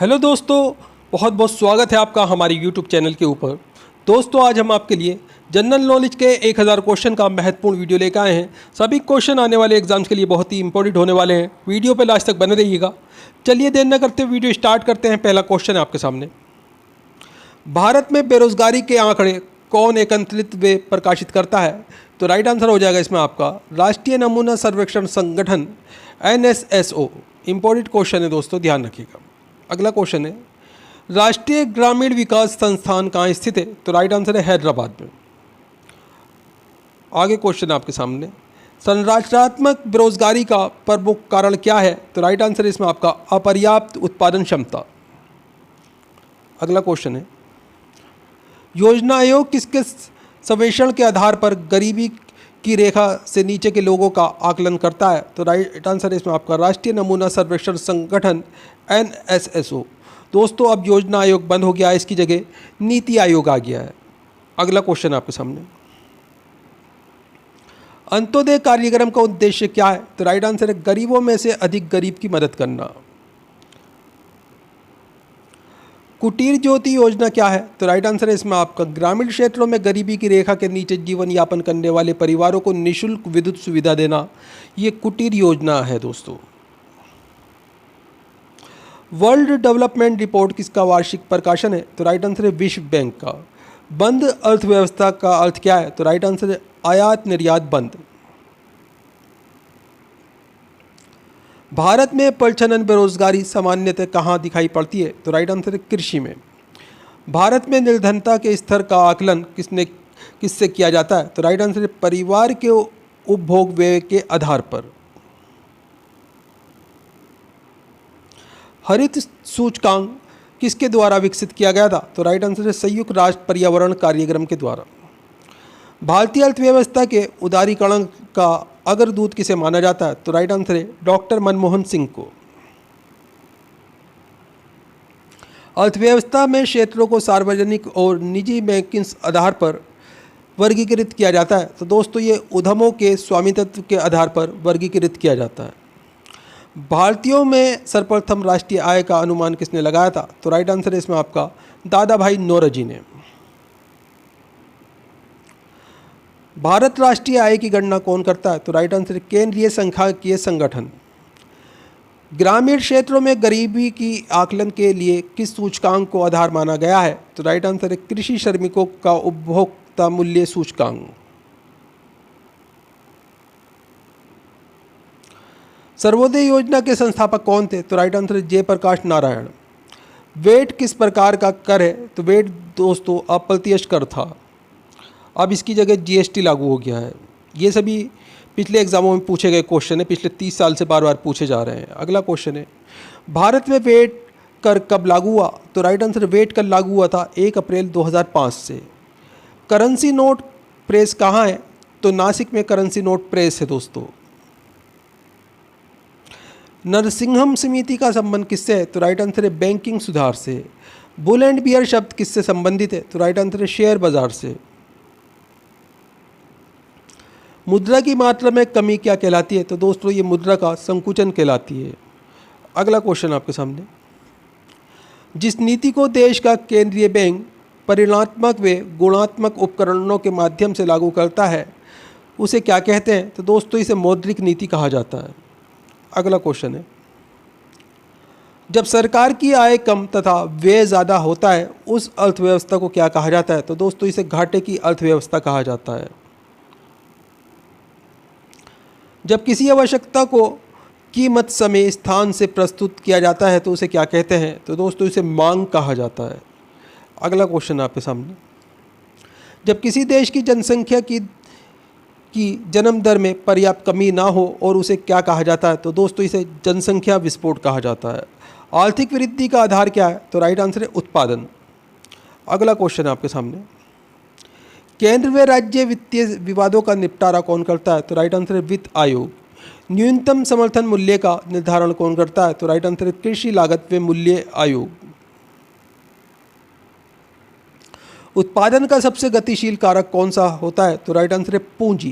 Hello दोस्तों, बहुत बहुत स्वागत है आपका हमारे यूट्यूब चैनल के ऊपर। दोस्तों, आज हम आपके लिए जनरल नॉलेज के 1000 क्वेश्चन का महत्वपूर्ण वीडियो लेकर आए हैं। सभी क्वेश्चन आने वाले एग्जाम्स के लिए बहुत ही इंपॉर्टेंट होने वाले हैं। वीडियो पे लास्ट तक बने रहिएगा। चलिए देर न करते वीडियो स्टार्ट करते हैं। पहला क्वेश्चन है आपके सामने। भारत में बेरोजगारी के आंकड़े कौन एकत्रित व प्रकाशित करता है? तो राइट आंसर हो जाएगा इसमें आपका राष्ट्रीय नमूना सर्वेक्षण संगठन NSSO। इंपॉर्टेंट क्वेश्चन है दोस्तों, ध्यान रखिएगा। अगला क्वेश्चन है, राष्ट्रीय ग्रामीण विकास संस्थान कहाँ स्थित है? तो राइट आंसर है हैदराबाद में। आगे क्वेश्चन आपके सामने, संरचनात्मक बेरोजगारी का प्रमुख कारण क्या है? तो राइट आंसर है इसमें आपका अपर्याप्त उत्पादन क्षमता। अगला क्वेश्चन है, योजना आयोग किसके सर्वेक्षण के आधार पर गरीबी की रेखा से नीचे के लोगों का आकलन करता है? तो राइट आंसर है इसमें आपका राष्ट्रीय नमूना सर्वेक्षण संगठन NSSO। दोस्तों, अब योजना आयोग बंद हो गया है, इसकी जगह नीति आयोग आ गया है। अगला क्वेश्चन आपके सामने, अंत्योदय कार्यक्रम का उद्देश्य क्या है? तो राइट आंसर है गरीबों में से अधिक गरीब की मदद करना। कुटीर ज्योति योजना क्या है? तो राइट आंसर है इसमें आपका ग्रामीण क्षेत्रों में गरीबी की रेखा के नीचे जीवन यापन करने वाले परिवारों को निःशुल्क विद्युत सुविधा देना, ये कुटीर योजना है दोस्तों। वर्ल्ड डेवलपमेंट रिपोर्ट किसका वार्षिक प्रकाशन है? तो राइट आंसर है विश्व बैंक का। बंद अर्थव्यवस्था का अर्थ क्या है? तो राइट आंसर है आयात निर्यात बंद। भारत में प्रच्छन्न बेरोजगारी सामान्यतः कहाँ दिखाई पड़ती है? तो राइट आंसर है कृषि में। भारत में निर्धनता के स्तर का आकलन किससे किया जाता है? तो राइट आंसर है परिवार के उपभोग व्यय के आधार पर। हरित सूचकांक किसके द्वारा विकसित किया गया था? तो राइट आंसर है संयुक्त राष्ट्र पर्यावरण कार्यक्रम के द्वारा। भारतीय अर्थव्यवस्था के उदारीकरण का अग्रदूत किसे माना जाता है? तो राइट आंसर है डॉक्टर मनमोहन सिंह को। अर्थव्यवस्था में क्षेत्रों को सार्वजनिक और निजी बैंकिंग आधार पर वर्गीकृत किया जाता है। तो दोस्तों, ये उद्यमों के स्वामित्व के आधार पर वर्गीकृत किया जाता है। भारतीयों में सर्वप्रथम राष्ट्रीय आय का अनुमान किसने लगाया था? तो राइट आंसर है इसमें आपका दादा भाई नौरोजी ने। भारत राष्ट्रीय आय की गणना कौन करता है? तो राइट आंसर है केंद्रीय सांख्यिकीय संगठन। ग्रामीण क्षेत्रों में गरीबी की आकलन के लिए किस सूचकांक को आधार माना गया है? तो राइट आंसर है कृषि श्रमिकों का उपभोक्ता मूल्य सूचकांक। सर्वोदय योजना के संस्थापक कौन थे? तो राइट आंसर है जयप्रकाश नारायण। वेट किस प्रकार का कर है? तो वेट दोस्तों अप्रत्यक्ष कर था, अब इसकी जगह GST लागू हो गया है। ये सभी पिछले एग्जामों में पूछे गए क्वेश्चन है, पिछले 30 साल से बार बार पूछे जा रहे हैं। अगला क्वेश्चन है, भारत में वेट कर कब लागू हुआ? तो राइट आंसर वेट कर लागू हुआ था 1 अप्रैल 2005 से। करेंसी नोट प्रेस कहाँ है? तो नासिक में करेंसी नोट प्रेस है दोस्तों। नरसिंहम समिति का संबंध किससे है? तो राइट आंसर है बैंकिंग सुधार से। बुल एंड बियर शब्द किससे संबंधित है? तो राइट आंसर है शेयर बाजार से। मुद्रा की मात्रा में कमी क्या कहलाती है? तो दोस्तों, ये मुद्रा का संकुचन कहलाती है। अगला क्वेश्चन आपके सामने, जिस नीति को देश का केंद्रीय बैंक परिणात्मक व गुणात्मक उपकरणों के माध्यम से लागू करता है, उसे क्या कहते हैं? तो दोस्तों, इसे मौद्रिक नीति कहा जाता है। अगला क्वेश्चन है, जब सरकार की आय कम तथा व्यय ज़्यादा होता है, उस अर्थव्यवस्था को क्या कहा जाता है? तो दोस्तों, इसे घाटे की अर्थव्यवस्था कहा जाता है। जब किसी आवश्यकता को कीमत समय स्थान से प्रस्तुत किया जाता है तो उसे क्या कहते हैं? तो दोस्तों, इसे मांग कहा जाता है। अगला क्वेश्चन आपके सामने, जब किसी देश की जनसंख्या की जन्म दर में पर्याप्त कमी ना हो और उसे क्या कहा जाता है? तो दोस्तों, इसे जनसंख्या विस्फोट कहा जाता है। आर्थिक वृद्धि का आधार क्या है? तो राइट आंसर है उत्पादन। अगला क्वेश्चन आपके सामने, केंद्र व राज्य वित्तीय विवादों का निपटारा कौन करता है? तो राइट आंसर है वित्त आयोग। न्यूनतम समर्थन मूल्य का निर्धारण कौन करता है? तो राइट आंसर है कृषि लागत व मूल्य आयोग। उत्पादन का सबसे गतिशील कारक कौन सा होता है? तो राइट आंसर है पूंजी।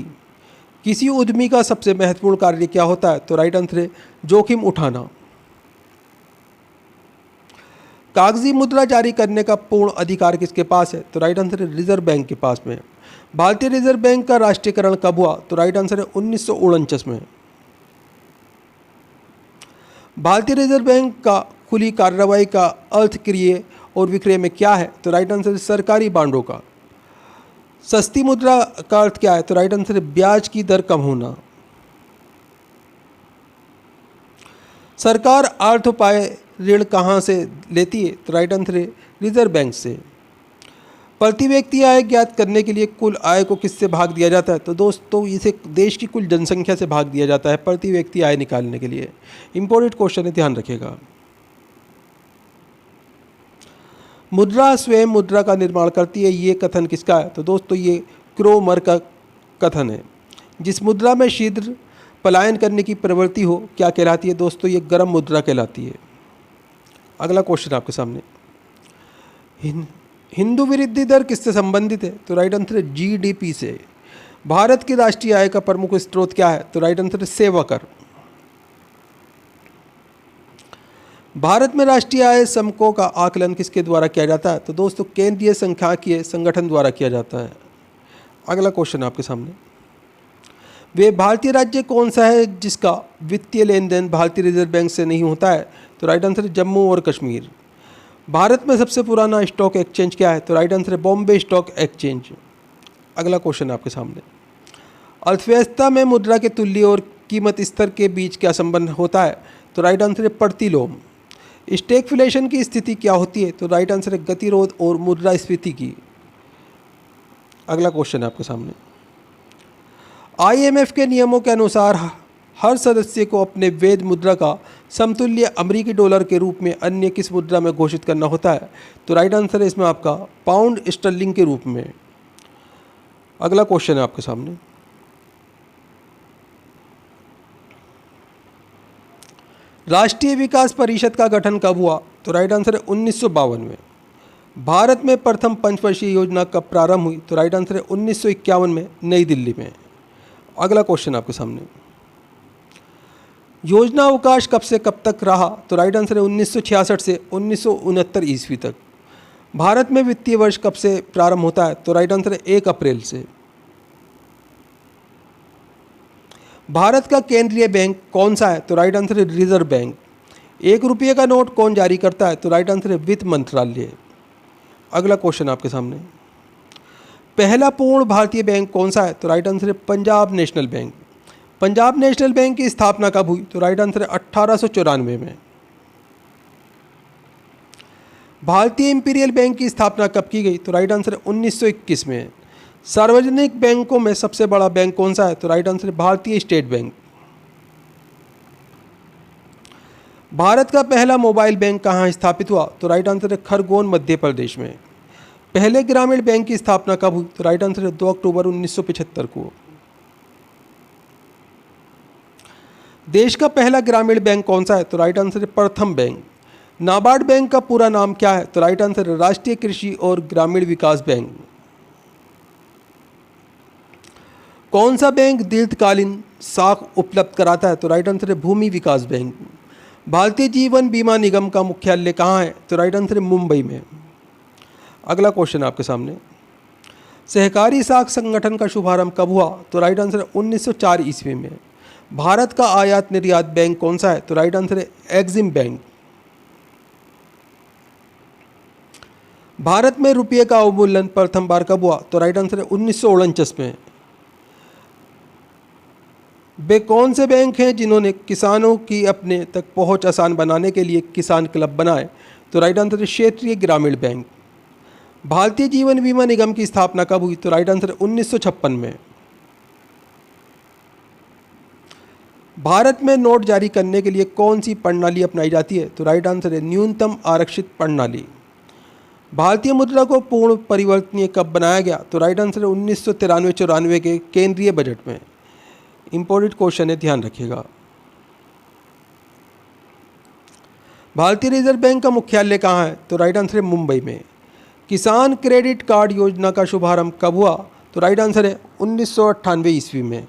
किसी उद्यमी का सबसे महत्वपूर्ण कार्य क्या होता है? तो राइट आंसर है जोखिम उठाना। कागजी मुद्रा जारी करने का पूर्ण अधिकार किसके पास है? तो राइट आंसर है रिजर्व बैंक के पास में। भारतीय रिजर्व बैंक का राष्ट्रीयकरण कब हुआ? तो राइट आंसर है 1949 में। भारतीय रिजर्व बैंक का खुली कार्रवाई का अर्थ क्रय और विक्रय में क्या है? तो राइट आंसर है सरकारी बांडों का। सस्ती मुद्रा का अर्थ क्या है? तो राइट आंसर है ब्याज की दर कम होना। सरकार अर्थोपाय ऋण कहाँ से लेती है? तो राइट आंसर है रिजर्व बैंक से। प्रति व्यक्ति आय ज्ञात करने के लिए कुल आय को किससे भाग दिया जाता है? तो दोस्तों इसे देश की कुल जनसंख्या से भाग दिया जाता है प्रति व्यक्ति आय निकालने के लिए। इंपॉर्टेंट क्वेश्चन है, ध्यान रखिएगा। मुद्रा स्वयं मुद्रा का निर्माण करती है, ये कथन किसका है? तो दोस्तों ये क्रोमर का कथन है। जिस मुद्रा में शीघ्र पलायन करने की प्रवृत्ति हो क्या कहलाती है? दोस्तों ये गर्म मुद्रा कहलाती है। अगला क्वेश्चन आपके सामने, हिंदू वृद्धि दर किससे संबंधित है? तो राइट आंसर है जीडीपी से। भारत की राष्ट्रीय आय का प्रमुख स्रोत क्या है? तो राइट आंसर है सेवा कर। भारत में राष्ट्रीय आय समकों का आकलन किसके द्वारा किया जाता है? तो दोस्तों केंद्रीय सांख्यिकीय संगठन द्वारा किया जाता है। अगला क्वेश्चन आपके सामने, वे भारतीय राज्य कौन सा है जिसका वित्तीय लेन देन भारतीय रिजर्व बैंक से नहीं होता है? तो राइट आंसर है जम्मू और कश्मीर। भारत में सबसे पुराना स्टॉक एक्सचेंज क्या है? तो राइट आंसर है बॉम्बे स्टॉक एक्सचेंज। अगला क्वेश्चन आपके सामने, अर्थव्यवस्था में मुद्रा के तुल्य और कीमत स्तर के बीच क्या संबंध होता है? तो राइट आंसर है प्रतिलोम। स्टैगफ्लेशन की स्थिति क्या होती है? तो राइट आंसर है गतिरोध और मुद्रास्फीति की। अगला क्वेश्चन है आपके सामने, आईएमएफ के नियमों के अनुसार हर सदस्य को अपने वैध मुद्रा का समतुल्य अमेरिकी डॉलर के रूप में अन्य किस मुद्रा में घोषित करना होता है? तो राइट आंसर है इसमें आपका पाउंड स्टर्लिंग के रूप में। अगला क्वेश्चन है आपके सामने, राष्ट्रीय विकास परिषद का गठन कब हुआ? तो राइट आंसर है 1952 में। भारत में प्रथम पंचवर्षीय योजना कब प्रारंभ हुई? तो राइट आंसर है 1951 में नई दिल्ली में। अगला क्वेश्चन आपके सामने, योजना अवकाश कब से कब तक रहा? तो राइट आंसर है 1966 से 1969 ईस्वी तक। भारत में वित्तीय वर्ष कब से प्रारंभ होता है? तो राइट आंसर है 1 अप्रैल से। भारत का केंद्रीय बैंक कौन सा है? तो राइट आंसर है रिजर्व बैंक। 1 रुपये का नोट कौन जारी करता है? तो राइट आंसर है वित्त मंत्रालय। अगला क्वेश्चन आपके सामने, पहला पूर्ण भारतीय बैंक कौन सा है? तो राइट आंसर है Punjab national bank. Punjab national bank की स्थापना कब हुई? तो राइट आंसर है 1894 में। भारतीय इंपीरियल बैंक की स्थापना कब की गई? तो राइट आंसर है 1921 में। सार्वजनिक बैंकों में सबसे बड़ा बैंक कौन सा है? तो राइट आंसर है भारतीय स्टेट बैंक। भारत का पहला मोबाइल बैंक कहाँ स्थापित हुआ? तो राइट आंसर है खरगोन मध्य प्रदेश में। पहले ग्रामीण बैंक की स्थापना कब हुई? तो राइट आंसर है 2 अक्टूबर 1975 को। देश का पहला ग्रामीण बैंक कौन सा है? तो राइट आंसर है प्रथम बैंक। नाबार्ड बैंक का पूरा नाम क्या है? तो राइट आंसर है राष्ट्रीय कृषि और ग्रामीण विकास बैंक। कौन सा बैंक दीर्घकालीन साख उपलब्ध कराता है? तो राइट आंसर है भूमि विकास बैंक। भारतीय जीवन बीमा निगम का मुख्यालय कहाँ है? तो राइट आंसर है मुंबई में। अगला क्वेश्चन आपके सामने, सहकारी साख संगठन का शुभारंभ कब हुआ? तो राइट आंसर है 1904 ईस्वी में। भारत का आयात निर्यात बैंक कौन सा है? तो राइट आंसर है एक्सिम बैंक। भारत में रुपये का अवमूल्यन प्रथम बार कब हुआ? तो राइट आंसर है 1949 में। वे कौन से बैंक हैं जिन्होंने किसानों की अपने तक पहुंच आसान बनाने के लिए किसान क्लब बनाए? तो राइट आंसर है क्षेत्रीय ग्रामीण बैंक। भारतीय जीवन बीमा निगम की स्थापना कब हुई? तो राइट आंसर है 1956 में। भारत में नोट जारी करने के लिए कौन सी प्रणाली अपनाई जाती है? तो राइट आंसर है न्यूनतम आरक्षित प्रणाली। भारतीय मुद्रा को पूर्ण परिवर्तनीय कब बनाया गया? तो राइट आंसर है 1993-94 के केंद्रीय बजट में। इंपॉर्टेंट क्वेश्चन है, ध्यान रखिएगा। भारतीय रिजर्व बैंक का मुख्यालय कहाँ है? तो राइट आंसर है मुंबई में। किसान क्रेडिट कार्ड योजना का शुभारंभ कब हुआ? तो राइट आंसर है 1998 ईस्वी में।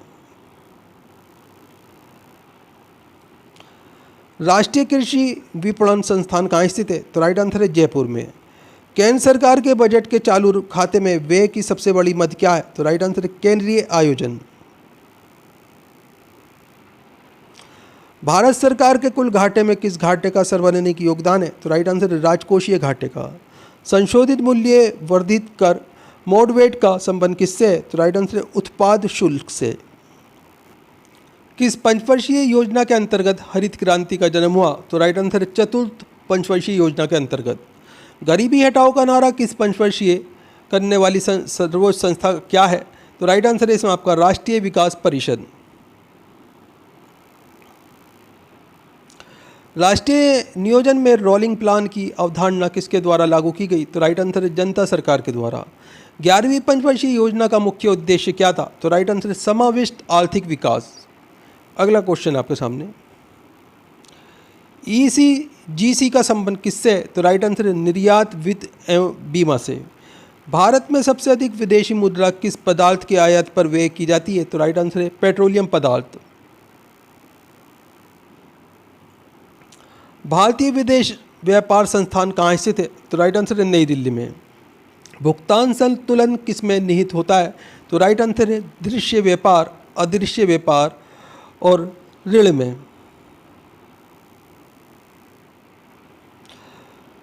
राष्ट्रीय कृषि विपणन संस्थान कहाँ स्थित है? तो राइट आंसर है जयपुर में। केंद्र सरकार के बजट के चालू खाते में व्यय की सबसे बड़ी मद क्या है? तो राइट आंसर है केंद्रीय आयोजन। भारत सरकार के कुल घाटे में किस घाटे का सर्वाधिक योगदान है? तो राइट आंसर है राजकोषीय घाटे का। संशोधित मूल्य वर्धित कर मॉडरेट का संबंध किससे है? तो राइट आंसर है उत्पाद शुल्क से। किस पंचवर्षीय योजना के अंतर्गत हरित क्रांति का जन्म हुआ? तो राइट आंसर है चतुर्थ पंचवर्षीय योजना के अंतर्गत। गरीबी हटाओ का नारा किस पंचवर्षीय करने वाली सर्वोच्च संस्था क्या है? तो राइट आंसर है इसमें आपका राष्ट्रीय विकास परिषद। राष्ट्रीय नियोजन में रोलिंग प्लान की अवधारणा किसके द्वारा लागू की गई? तो राइट आंसर है जनता सरकार के द्वारा। 11वीं पंचवर्षीय योजना का मुख्य उद्देश्य क्या था? तो राइट आंसर है समाविष्ट आर्थिक विकास। अगला क्वेश्चन आपके सामने, ECGC का संबंध किससे है? तो राइट आंसर है निर्यात वित्त एवं बीमा से। भारत में सबसे अधिक विदेशी मुद्रा किस पदार्थ के आयात पर व्यय की जाती है? तो राइट आंसर है पेट्रोलियम पदार्थ। भारतीय विदेश व्यापार संस्थान कहाँ स्थित है? तो राइट आंसर है नई दिल्ली में। भुगतान संतुलन किस में निहित होता है? तो राइट आंसर है दृश्य व्यापार, अदृश्य व्यापार और ऋण में।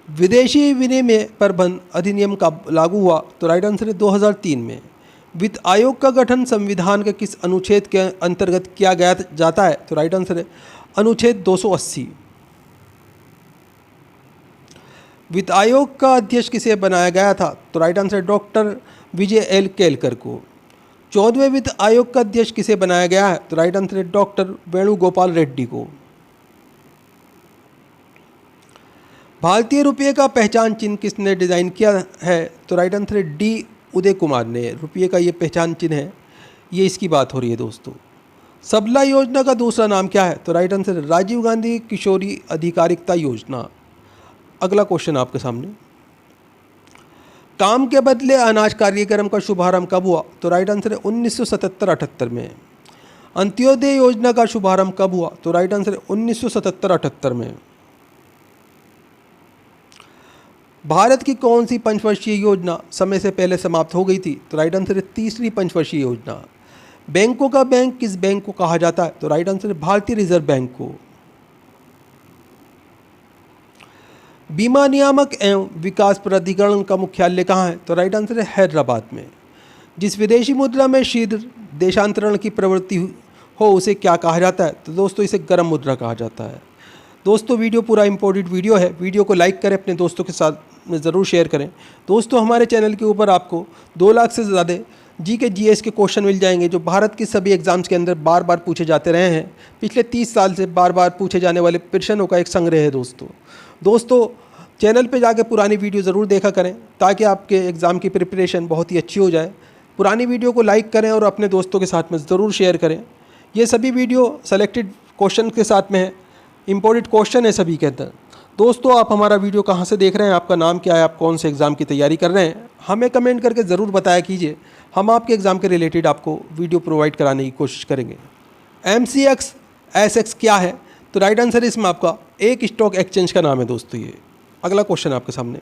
विदेशी विनिमय प्रबंधन अधिनियम का लागू हुआ? तो राइट आंसर है 2003 में। वित्त आयोग का गठन संविधान के किस अनुच्छेद के अंतर्गत किया गया जाता है? तो राइट आंसर है अनुच्छेद 280। वित्त आयोग का अध्यक्ष किसे बनाया गया था? तो राइट आंसर है डॉक्टर विजय एल केलकर को। 14वें वित्त आयोग का अध्यक्ष किसे बनाया गया है? तो राइट आंसर है डॉक्टर वेणुगोपाल रेड्डी को। भारतीय रुपये का पहचान चिन्ह किसने डिजाइन किया है? तो राइट आंसर है डी उदय कुमार ने। रुपये का ये पहचान चिन्ह है, ये इसकी बात हो रही है दोस्तों। सबला योजना का दूसरा नाम क्या है? तो राइट आंसर है राजीव गांधी किशोरी अधिकारिता योजना। अगला क्वेश्चन आपके सामने, काम के बदले अनाज कार्यक्रम का शुभारंभ कब हुआ? तो राइट आंसर है 1977-78 में। अंत्योदय योजना का शुभारंभ कब हुआ? तो राइट आंसर है 1977-78 में। भारत की कौन सी पंचवर्षीय योजना समय से पहले समाप्त हो गई थी? तो राइट आंसर है तीसरी पंचवर्षीय योजना। बैंकों का बैंक किस बैंक को कहा जाता है? तो राइट आंसर है भारतीय रिजर्व बैंक को। बीमा नियामक एवं विकास प्राधिकरण का मुख्यालय कहाँ है? तो राइट आंसर है हैदराबाद में। जिस विदेशी मुद्रा में शीघ्र देशांतरण की प्रवृत्ति हो उसे क्या कहा जाता है? तो दोस्तों इसे गर्म मुद्रा कहा जाता है। दोस्तों वीडियो पूरा इंपॉर्टेंट वीडियो है, वीडियो को लाइक करें, अपने दोस्तों के साथ में ज़रूर शेयर करें। दोस्तों हमारे चैनल के ऊपर आपको 2 लाख से ज़्यादा जीके जीएस के क्वेश्चन मिल जाएंगे जो भारत के सभी एग्जाम्स के अंदर बार बार पूछे जाते रहे हैं। पिछले 30 साल से बार बार पूछे जाने वाले प्रश्नों का एक संग्रह है दोस्तों चैनल पे जाके पुरानी वीडियो ज़रूर देखा करें ताकि आपके एग्ज़ाम की प्रिपरेशन बहुत ही अच्छी हो जाए। पुरानी वीडियो को लाइक करें और अपने दोस्तों के साथ में ज़रूर शेयर करें। ये सभी वीडियो सेलेक्टेड क्वेश्चन के साथ में है, इंपॉर्टेंट क्वेश्चन है सभी के अंदर। दोस्तों आप हमारा वीडियो कहाँ से देख रहे हैं, आपका नाम क्या है, आप कौन से एग्ज़ाम की तैयारी कर रहे हैं, हमें कमेंट करके ज़रूर बताया कीजिए। हम आपके एग्ज़ाम के रिलेटेड आपको वीडियो प्रोवाइड कराने की कोशिश करेंगे। MCX SX क्या है? तो राइट आंसर इसमें आपका एक स्टॉक एक्सचेंज का नाम है दोस्तों ये। अगला क्वेश्चन आपके सामने,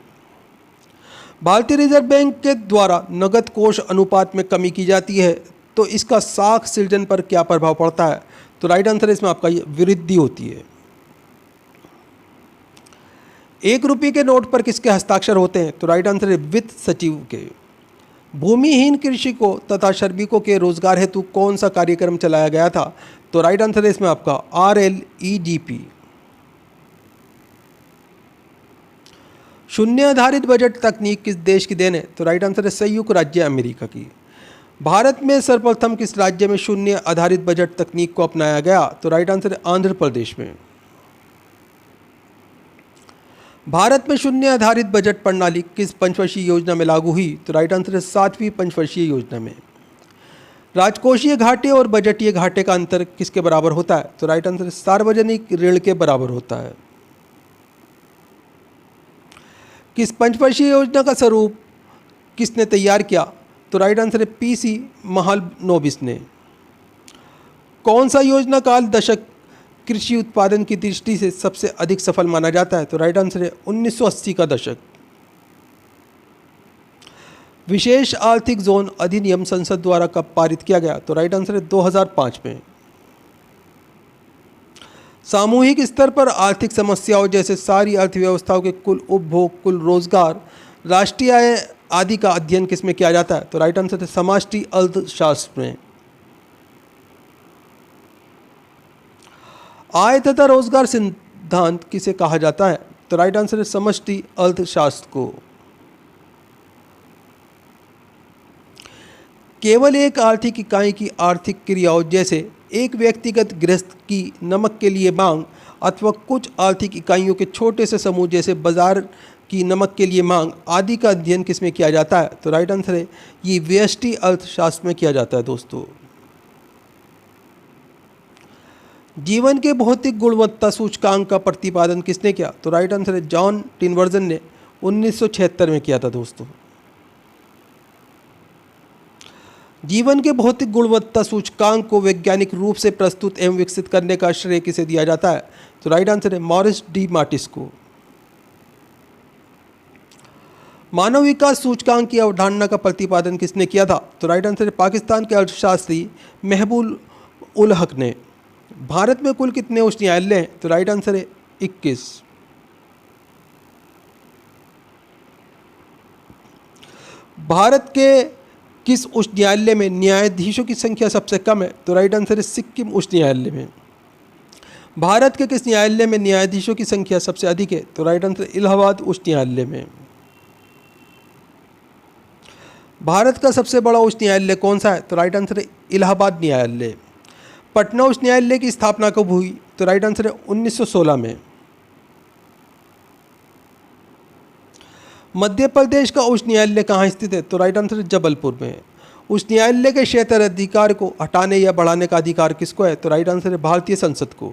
भारतीय रिजर्व बैंक के द्वारा नगद कोष अनुपात में कमी की जाती है तो इसका साख सृजन पर क्या प्रभाव पड़ता है? तो राइट आंसर इसमें आपका ये वृद्धि होती है। 1 रुपये के नोट पर किसके हस्ताक्षर होते हैं? तो राइट आंसर है वित्त सचिव के। भूमिहीन कृषकों तथा श्रमिकों के रोजगार हेतु कौन सा कार्यक्रम चलाया गया था? तो राइट आंसर है इसमें आपका RLEGP। शून्य आधारित बजट तकनीक किस देश की देन है? तो राइट आंसर है संयुक्त राज्य अमेरिका की। भारत में सर्वप्रथम किस राज्य में शून्य आधारित बजट तकनीक को अपनाया गया? तो राइट आंसर है आंध्र प्रदेश में। भारत में शून्य आधारित बजट प्रणाली किस पंचवर्षीय योजना में लागू हुई? तो राइट आंसर है 7वीं पंचवर्षीय योजना में। राजकोषीय घाटे और बजटीय घाटे का अंतर किसके बराबर होता है? तो राइट आंसर सार्वजनिक ऋण के बराबर होता है। किस पंचवर्षीय योजना का स्वरूप किसने तैयार किया? तो राइट आंसर है PC महालनोबिस ने। कौन सा योजना काल दशक कृषि उत्पादन की दृष्टि से सबसे अधिक सफल माना जाता है? तो राइट आंसर है 1980 का दशक। विशेष आर्थिक जोन अधिनियम संसद द्वारा कब पारित किया गया? तो राइट आंसर है 2005 में। सामूहिक स्तर पर आर्थिक समस्याओं जैसे सारी अर्थव्यवस्थाओं के कुल उपभोग, कुल रोजगार, राष्ट्रीय आय आदि का अध्ययन किसमें किया जाता है? तो राइट आंसर है समष्टि अर्थशास्त्र में। आय तथा रोजगार सिद्धांत किसे कहा जाता है? तो राइट आंसर है समष्टि अर्थशास्त्र को। केवल एक आर्थिक इकाई की आर्थिक क्रियाओं जैसे एक व्यक्तिगत गृहस्थ की नमक के लिए मांग अथवा कुछ आर्थिक इकाइयों के छोटे से समूह जैसे बाजार की नमक के लिए मांग आदि का अध्ययन किसमें किया जाता है? तो राइट आंसर है ये व्यष्टि अर्थशास्त्र में किया जाता है दोस्तों। जीवन के भौतिक गुणवत्ता सूचकांक का प्रतिपादन किसने किया? तो राइट आंसर है जॉन टिनवर्जन ने 1976 में किया था दोस्तों। जीवन के भौतिक गुणवत्ता सूचकांक को वैज्ञानिक रूप से प्रस्तुत एवं विकसित करने का श्रेय किसे दिया जाता है? तो राइट आंसर है मॉरिस डी मार्टिस को। मानव विकास सूचकांक की अवधारणा का प्रतिपादन किसने किया था? तो राइट आंसर है पाकिस्तान के अर्थशास्त्री महबूब उल हक ने। भारत में कुल कितने उच्च न्यायालय हैं? तो राइट आंसर है 21। भारत के किस उच्च न्यायालय में न्यायाधीशों की संख्या सबसे कम है? तो राइट आंसर है सिक्किम उच्च न्यायालय में। भारत के किस न्यायालय में न्यायाधीशों की संख्या सबसे अधिक है? तो राइट आंसर इलाहाबाद उच्च न्यायालय में। भारत का सबसे बड़ा उच्च न्यायालय कौन सा है? तो राइट आंसर है इलाहाबाद न्यायालय। पटना उच्च न्यायालय की स्थापना कब हुई? तो राइट आंसर है 1916 में। मध्य प्रदेश का उच्च न्यायालय कहाँ स्थित है? तो राइट आंसर है जबलपुर में। उच्च न्यायालय के क्षेत्र अधिकार को हटाने या बढ़ाने का अधिकार किसको है? तो राइट आंसर है भारतीय संसद को।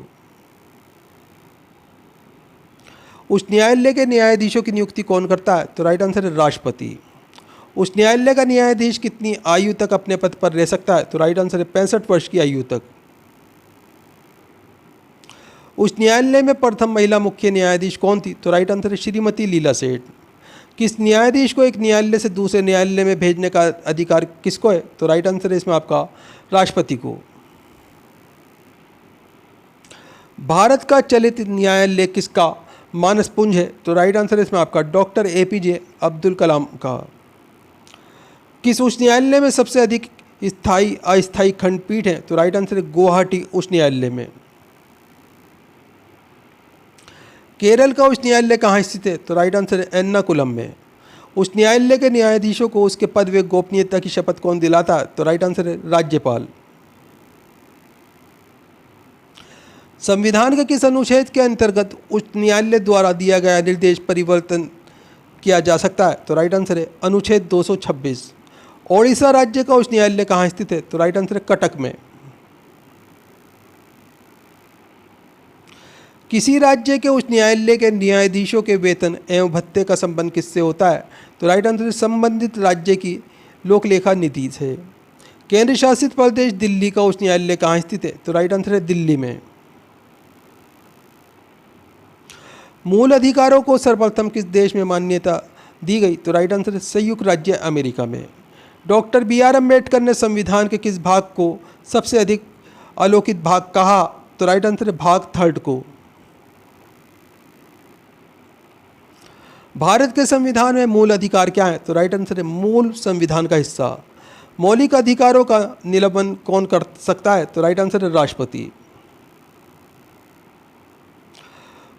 उच्च न्यायालय के न्यायाधीशों की नियुक्ति कौन करता है? तो राइट आंसर है राष्ट्रपति। उच्च न्यायालय का न्यायाधीश कितनी आयु तक अपने पद पर रह सकता है? तो राइट आंसर है 65 वर्ष की आयु तक। उच्च न्यायालय में प्रथम महिला मुख्य न्यायाधीश कौन थी? तो राइट आंसर है श्रीमती लीला सेठ। किस न्यायाधीश को एक न्यायालय से दूसरे न्यायालय में भेजने का अधिकार किसको है? तो राइट आंसर है इसमें आपका राष्ट्रपति को। भारत का चलित न्यायालय किसका मानसपुंज है? तो राइट आंसर है इसमें आपका डॉक्टर APJ अब्दुल कलाम का। किस उच्च न्यायालय में सबसे अधिक स्थायी अस्थायी खंडपीठ है? तो राइट आंसर है गुवाहाटी उच्च न्यायालय में। केरल का उच्च न्यायालय कहाँ स्थित है? तो राइट आंसर है एर्नाकुलम में। उच्च न्यायालय के न्यायाधीशों को उसके पद व गोपनीयता की शपथ कौन दिलाता है? तो राइट आंसर है राज्यपाल। संविधान के किस अनुच्छेद के अंतर्गत उच्च न्यायालय द्वारा दिया गया निर्देश परिवर्तन किया जा सकता है? तो राइट आंसर है अनुच्छेद 226। ओडिशा राज्य का उच्च न्यायालय कहाँ स्थित है? तो राइट आंसर है कटक में। किसी राज्य के उच्च न्यायालय के न्यायाधीशों के वेतन एवं भत्ते का संबंध किससे होता है? तो राइट आंसर है संबंधित राज्य की लोक लेखा नीति से। केंद्र शासित प्रदेश दिल्ली का उच्च न्यायालय कहाँ स्थित है? तो राइट आंसर है दिल्ली में। मूल अधिकारों को सर्वप्रथम किस देश में मान्यता दी गई? तो राइट आंसर है संयुक्त राज्य अमेरिका में। डॉक्टर BR अम्बेडकर ने संविधान के किस भाग को सबसे अधिक अलौकिक भाग कहा? तो राइट आंसर है भाग 3 को। भारत के संविधान में मूल अधिकार क्या है? तो राइट आंसर है मूल संविधान का हिस्सा। मौलिक अधिकारों का निलंबन कौन कर सकता है? तो राइट आंसर है राष्ट्रपति।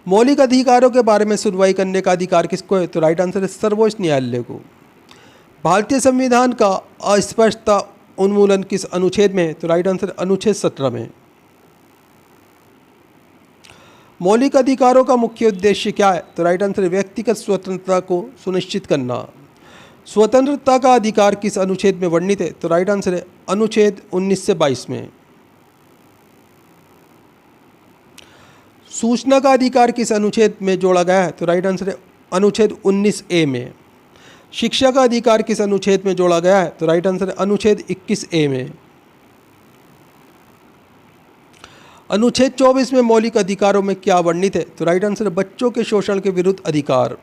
मौलिक अधिकारों के बारे में सुनवाई करने का अधिकार किसको है? तो राइट आंसर है सर्वोच्च न्यायालय को। भारतीय संविधान का अस्पष्टता उन्मूलन किस अनुच्छेद में है? तो राइट आंसर अनुच्छेद 17 में। मौलिक अधिकारों का मुख्य उद्देश्य क्या है? तो राइट आंसर है व्यक्तिगत स्वतंत्रता को सुनिश्चित करना। स्वतंत्रता का अधिकार किस अनुच्छेद में वर्णित है? तो राइट आंसर है अनुच्छेद 19 से 22 में। सूचना का अधिकार किस अनुच्छेद में जोड़ा गया है? तो राइट आंसर है अनुच्छेद 19A में। शिक्षा का अधिकार किस अनुच्छेद में जोड़ा गया है? तो राइट आंसर है अनुच्छेद 21A में। अनुच्छेद 24 में मौलिक अधिकारों में क्या वर्णित है? तो राइट आंसर है बच्चों के शोषण के विरुद्ध अधिकार।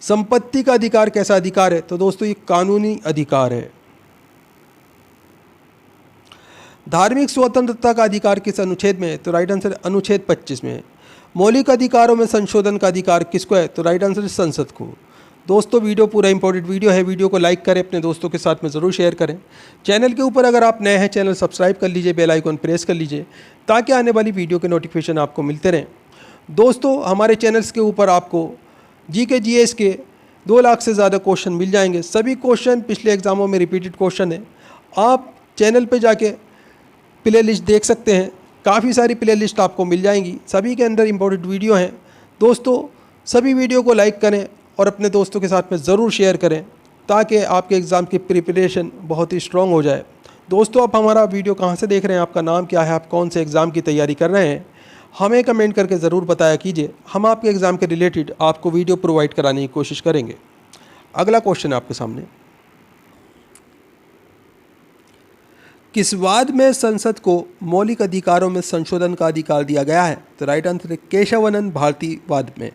संपत्ति का अधिकार कैसा अधिकार है? तो दोस्तों ये कानूनी अधिकार है। धार्मिक स्वतंत्रता का अधिकार किस अनुच्छेद में है? तो राइट आंसर है अनुच्छेद 25 में। मौलिक अधिकारों में संशोधन का अधिकार किसको है? तो राइट आंसर है संसद को। दोस्तों वीडियो पूरा इंपॉर्टेंट वीडियो है, वीडियो को लाइक करें, अपने दोस्तों के साथ में ज़रूर शेयर करें। चैनल के ऊपर अगर आप नए हैं, चैनल सब्सक्राइब कर लीजिए, बेल आइकन प्रेस कर लीजिए ताकि आने वाली वीडियो के नोटिफिकेशन आपको मिलते रहें। दोस्तों हमारे चैनल्स के ऊपर आपको जीके जीएस के 2 लाख से ज़्यादा क्वेश्चन मिल जाएंगे। सभी क्वेश्चन पिछले एग्जामों में रिपीटेड क्वेश्चन है। आप चैनल पर जाके प्ले लिस्ट देख सकते हैं, काफ़ी सारी प्ले लिस्ट आपको मिल जाएंगी, सभी के अंदर इंपॉर्टेंट वीडियो हैं। दोस्तों सभी वीडियो को लाइक करें और अपने दोस्तों के साथ में ज़रूर शेयर करें ताकि आपके एग्ज़ाम की प्रिपरेशन बहुत ही स्ट्रॉन्ग हो जाए। दोस्तों आप हमारा वीडियो कहाँ से देख रहे हैं, आपका नाम क्या है, आप कौन से एग्ज़ाम की तैयारी कर रहे हैं, हमें कमेंट करके ज़रूर बताया कीजिए। हम आपके एग्ज़ाम के रिलेटेड आपको वीडियो प्रोवाइड कराने की कोशिश करेंगे। अगला क्वेश्चन आपके सामने, किस वाद में संसद को मौलिक अधिकारों में संशोधन का अधिकार दिया गया है? तो राइट आंसर है केशवानंद भारती वाद में।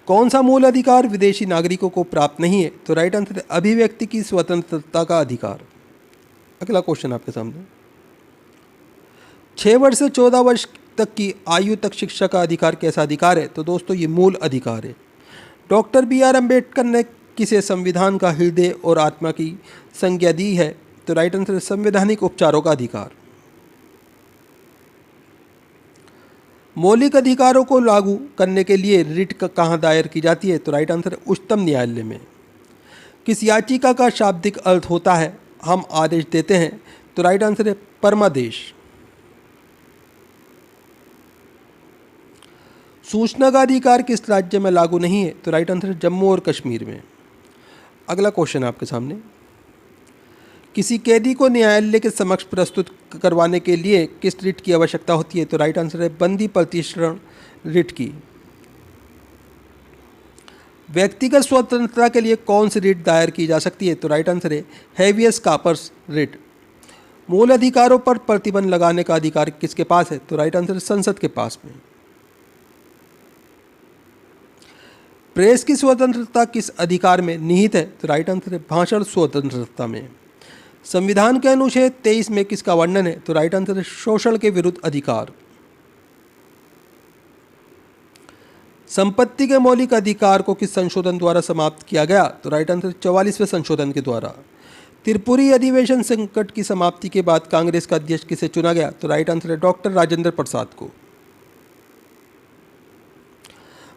कौन सा मूल अधिकार विदेशी नागरिकों को प्राप्त नहीं है? तो राइट आंसर है अभिव्यक्ति की स्वतंत्रता का अधिकार। अगला क्वेश्चन आपके सामने, 6 वर्ष से 14 वर्ष तक की आयु तक शिक्षा का अधिकार कैसा अधिकार है? तो दोस्तों ये मूल अधिकार है। डॉक्टर BR अम्बेडकर ने किसे संविधान का हृदय और आत्मा की संज्ञा दी है? तो राइट आंसर है संवैधानिक उपचारों का अधिकार। मौलिक अधिकारों को लागू करने के लिए रिट कहाँ दायर की जाती है? तो राइट आंसर है उच्चतम न्यायालय में। किस याचिका का शाब्दिक अर्थ होता है हम आदेश देते हैं? तो राइट आंसर है परमादेश। सूचना का अधिकार किस राज्य में लागू नहीं है? तो राइट आंसर है जम्मू और कश्मीर में। अगला क्वेश्चन आपके सामने, किसी कैदी को न्यायालय के समक्ष प्रस्तुत करवाने के लिए किस रिट की आवश्यकता होती है? तो राइट आंसर है बंदी प्रतिश्रवण रिट की। व्यक्तिगत स्वतंत्रता के लिए कौन सी रिट दायर की जा सकती है? तो राइट आंसर है हेवियस कॉर्पस रिट। मूल अधिकारों पर प्रतिबंध लगाने का अधिकार किसके पास है? तो राइट आंसर है संसद के पास में। प्रेस की स्वतंत्रता किस अधिकार में निहित है? तो राइट आंसर है भाषण स्वतंत्रता में। संविधान के अनुच्छेद 23 में किसका वर्णन है? तो राइट आंसर है शोषण के विरुद्ध अधिकार। संपत्ति के मौलिक अधिकार को किस संशोधन द्वारा समाप्त किया गया? तो राइट आंसर 44वें संशोधन के द्वारा। त्रिपुरी अधिवेशन संकट की समाप्ति के बाद कांग्रेस का अध्यक्ष किसे चुना गया? तो राइट आंसर है डॉक्टर राजेंद्र प्रसाद को।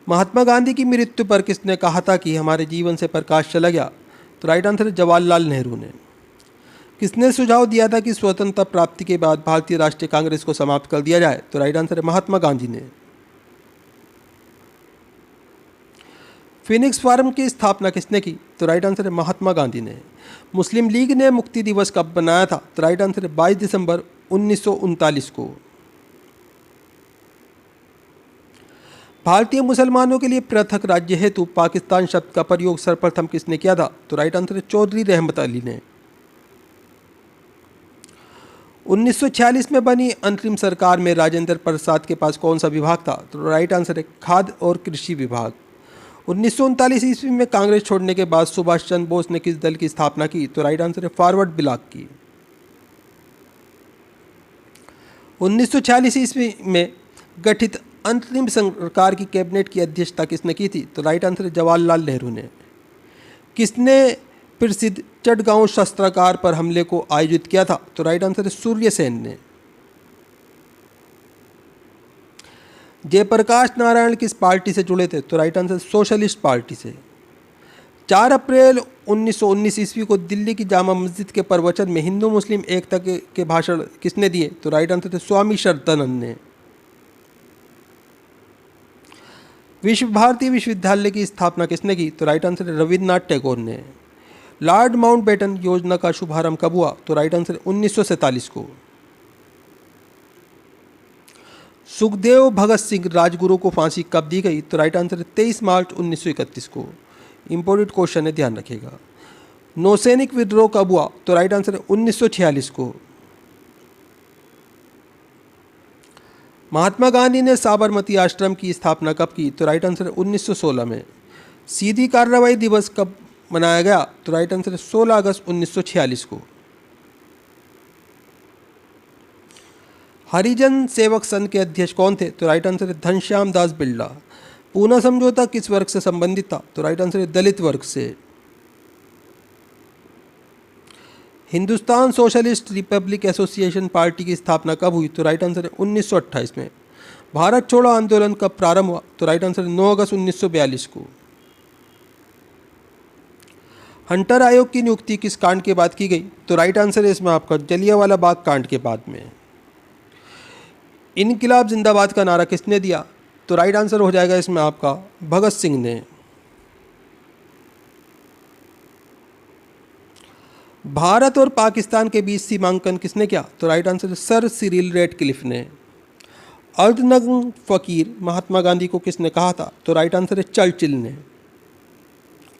महात्मा गांधी की मृत्यु पर किसने कहा था कि हमारे जीवन से प्रकाश चला गया? तो राइट आंसर है जवाहरलाल नेहरू ने। किसने सुझाव दिया था कि स्वतंत्रता प्राप्ति के बाद भारतीय राष्ट्रीय कांग्रेस को समाप्त कर दिया जाए? तो राइट आंसर है महात्मा गांधी ने। फिनिक्स फार्म की स्थापना किसने की? तो राइट आंसर है महात्मा गांधी ने। मुस्लिम लीग ने मुक्ति दिवस कब बनाया था? तो राइट आंसर है 22 दिसंबर 1939 को। भारतीय मुसलमानों के लिए पृथक राज्य हेतु पाकिस्तान शब्द का प्रयोग सर्वप्रथम किसने किया था? तो राइट आंसर है चौधरी रहमत अली ने। 1946 में बनी अंतरिम सरकार में राजेंद्र प्रसाद के पास कौन सा विभाग था? तो राइट आंसर है खाद्य और कृषि विभाग। 1939 ईस्वी में कांग्रेस छोड़ने के बाद सुभाष चंद्र बोस ने किस दल की स्थापना की? तो राइट आंसर है फॉरवर्ड ब्लॉक की। 1946 ईस्वी में गठित अंतरिम सरकार की कैबिनेट की अध्यक्षता किसने की थी? तो राइट आंसर है जवाहरलाल नेहरू ने। किसने प्रसिद्ध चटगांव शस्त्रागार पर हमले को आयोजित किया था? तो राइट आंसर है सूर्य सेन ने। जयप्रकाश नारायण किस पार्टी से जुड़े थे? तो राइट आंसर सोशलिस्ट पार्टी से। 4 अप्रैल 1919 ईस्वी को दिल्ली की जामा मस्जिद के प्रवचन में हिंदू मुस्लिम एकता के भाषण किसने दिए? तो राइट आंसर है स्वामी शरदानंद ने। विश्व भारती विश्वविद्यालय की स्थापना किसने की? तो राइट आंसर है रविन्द्रनाथ टैगोर ने। लॉर्ड माउंटबेटन योजना का शुभारंभ कब हुआ? तो राइट आंसर 1947 को। सुखदेव भगत सिंह राजगुरु को फांसी कब दी गई? तो राइट आंसर 23 मार्च 1931 को। इंपॉर्टेंट क्वेश्चन है, ध्यान रखिएगा। नौसैनिक विद्रोह कब हुआ? तो राइट आंसर 1946 को। महात्मा गांधी ने साबरमती आश्रम की स्थापना कब की? तो राइट आंसर है 1916 में। सीधी कार्रवाई दिवस कब मनाया गया? तो राइट आंसर है 16 अगस्त 1946 को। हरिजन सेवक संघ के अध्यक्ष कौन थे? तो राइट आंसर है घनश्याम दास बिरला। पूना समझौता किस वर्ग से संबंधित था? तो राइट आंसर है दलित वर्ग से। Hindustan socialist Republic association party की स्थापना कब हुई? तो राइट आंसर है 1928 में। भारत छोड़ो आंदोलन कब प्रारंभ हुआ? तो राइट आंसर है 9 अगस्त 1942 को। हंटर आयोग की नियुक्ति किस कांड के बाद की गई? तो राइट आंसर है इसमें आपका जलियांवाला बाग कांड के बाद में। इनकिलाब जिंदाबाद का नारा किसने दिया? तो राइट आंसर हो जाएगा इसमें आपका भगत सिंह ने। भारत और पाकिस्तान के बीच सीमांकन किसने किया? तो राइट आंसर है सर सिरिल रेडक्लिफ ने। अर्धनग्न फकीर महात्मा गांधी को किसने कहा था? तो राइट आंसर है चर्चिल ने।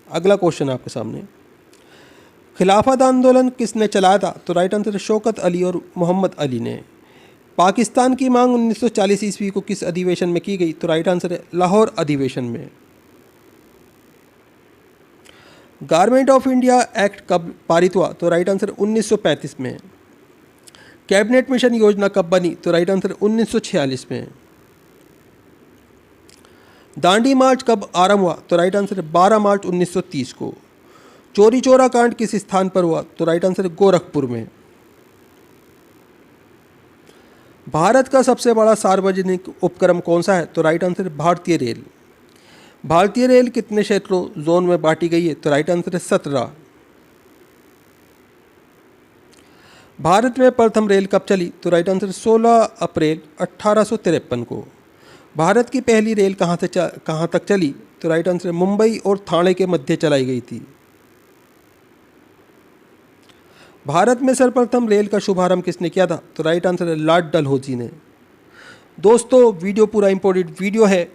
अगला क्वेश्चन आपके सामने, खिलाफत आंदोलन किसने चलाया था? तो राइट आंसर है शौकत अली और मोहम्मद अली ने। पाकिस्तान की मांग 1940 ईस्वी को किस अधिवेशन में की गई? तो राइट आंसर है लाहौर अधिवेशन में। गारमेंट ऑफ इंडिया एक्ट कब पारित हुआ? तो राइट आंसर 1935 में। कैबिनेट मिशन योजना कब बनी? तो राइट आंसर 1946 में। दांडी मार्च कब आरंभ हुआ? तो राइट आंसर है 12 मार्च 1930 को। चोरी चोरा कांड किस स्थान पर हुआ? तो राइट आंसर है गोरखपुर में। भारत का सबसे बड़ा सार्वजनिक उपक्रम कौन सा है? तो राइट आंसर है भारतीय रेल। भारतीय रेल कितने क्षेत्रों जोन में बांटी गई है? तो राइट आंसर है 17। भारत में प्रथम रेल कब चली? तो राइट आंसर 16 अप्रैल 1853 को। भारत की पहली रेल कहाँ तक चली? तो राइट आंसर है मुंबई और ठाणे के मध्य चलाई गई थी। भारत में सर्वप्रथम रेल का शुभारंभ किसने किया था? तो राइट आंसर है लॉर्ड डलहौजी ने। दोस्तों वीडियो पूरा इंपॉर्टेंट वीडियो है,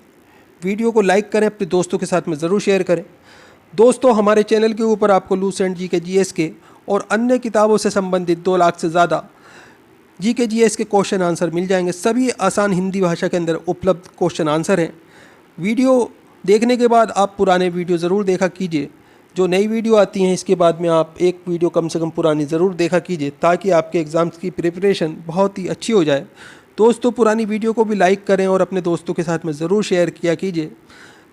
वीडियो को लाइक करें, अपने दोस्तों के साथ में ज़रूर शेयर करें। दोस्तों हमारे चैनल के ऊपर आपको लूसेंट जी के जीएस के और अन्य किताबों से संबंधित 2 लाख से ज़्यादा जी के जीएस के क्वेश्चन आंसर मिल जाएंगे। सभी आसान हिंदी भाषा के अंदर उपलब्ध क्वेश्चन आंसर हैं। वीडियो देखने के बाद आप पुराने वीडियो ज़रूर देखा कीजिए। जो नई वीडियो आती हैं इसके बाद में आप एक वीडियो कम से कम पुरानी ज़रूर देखा कीजिए, ताकि आपके एग्ज़ाम्स की प्रिपरेशन बहुत ही अच्छी हो जाए। दोस्तों पुरानी वीडियो को भी लाइक करें और अपने दोस्तों के साथ में ज़रूर शेयर किया कीजिए।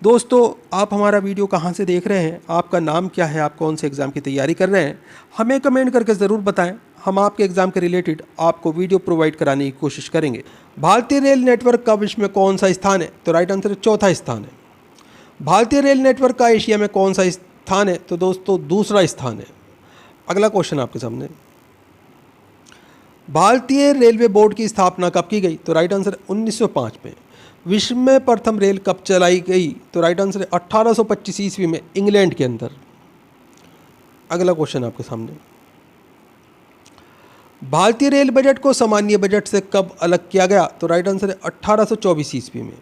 दोस्तों आप हमारा वीडियो कहाँ से देख रहे हैं, आपका नाम क्या है, आप कौन से एग्ज़ाम की तैयारी कर रहे हैं, हमें कमेंट करके ज़रूर बताएं। हम आपके एग्ज़ाम के रिलेटेड आपको वीडियो प्रोवाइड कराने की कोशिश करेंगे। भारतीय रेल नेटवर्क का विश्व में कौन सा स्थान है? तो राइट आंसर है चौथा स्थान है। भारतीय रेल नेटवर्क का एशिया में कौन सा स्थान है? तो दोस्तों दूसरा स्थान है। अगला क्वेश्चन आपके सामने, भारतीय रेलवे बोर्ड की स्थापना कब की गई? तो राइट आंसर 1905 में। विश्व में प्रथम रेल कब चलाई गई? तो राइट आंसर है 1825 ईस्वी में इंग्लैंड के अंदर। अगला क्वेश्चन आपके सामने, भारतीय रेल बजट को सामान्य बजट से कब अलग किया गया? तो राइट आंसर है 1824 ईस्वी में।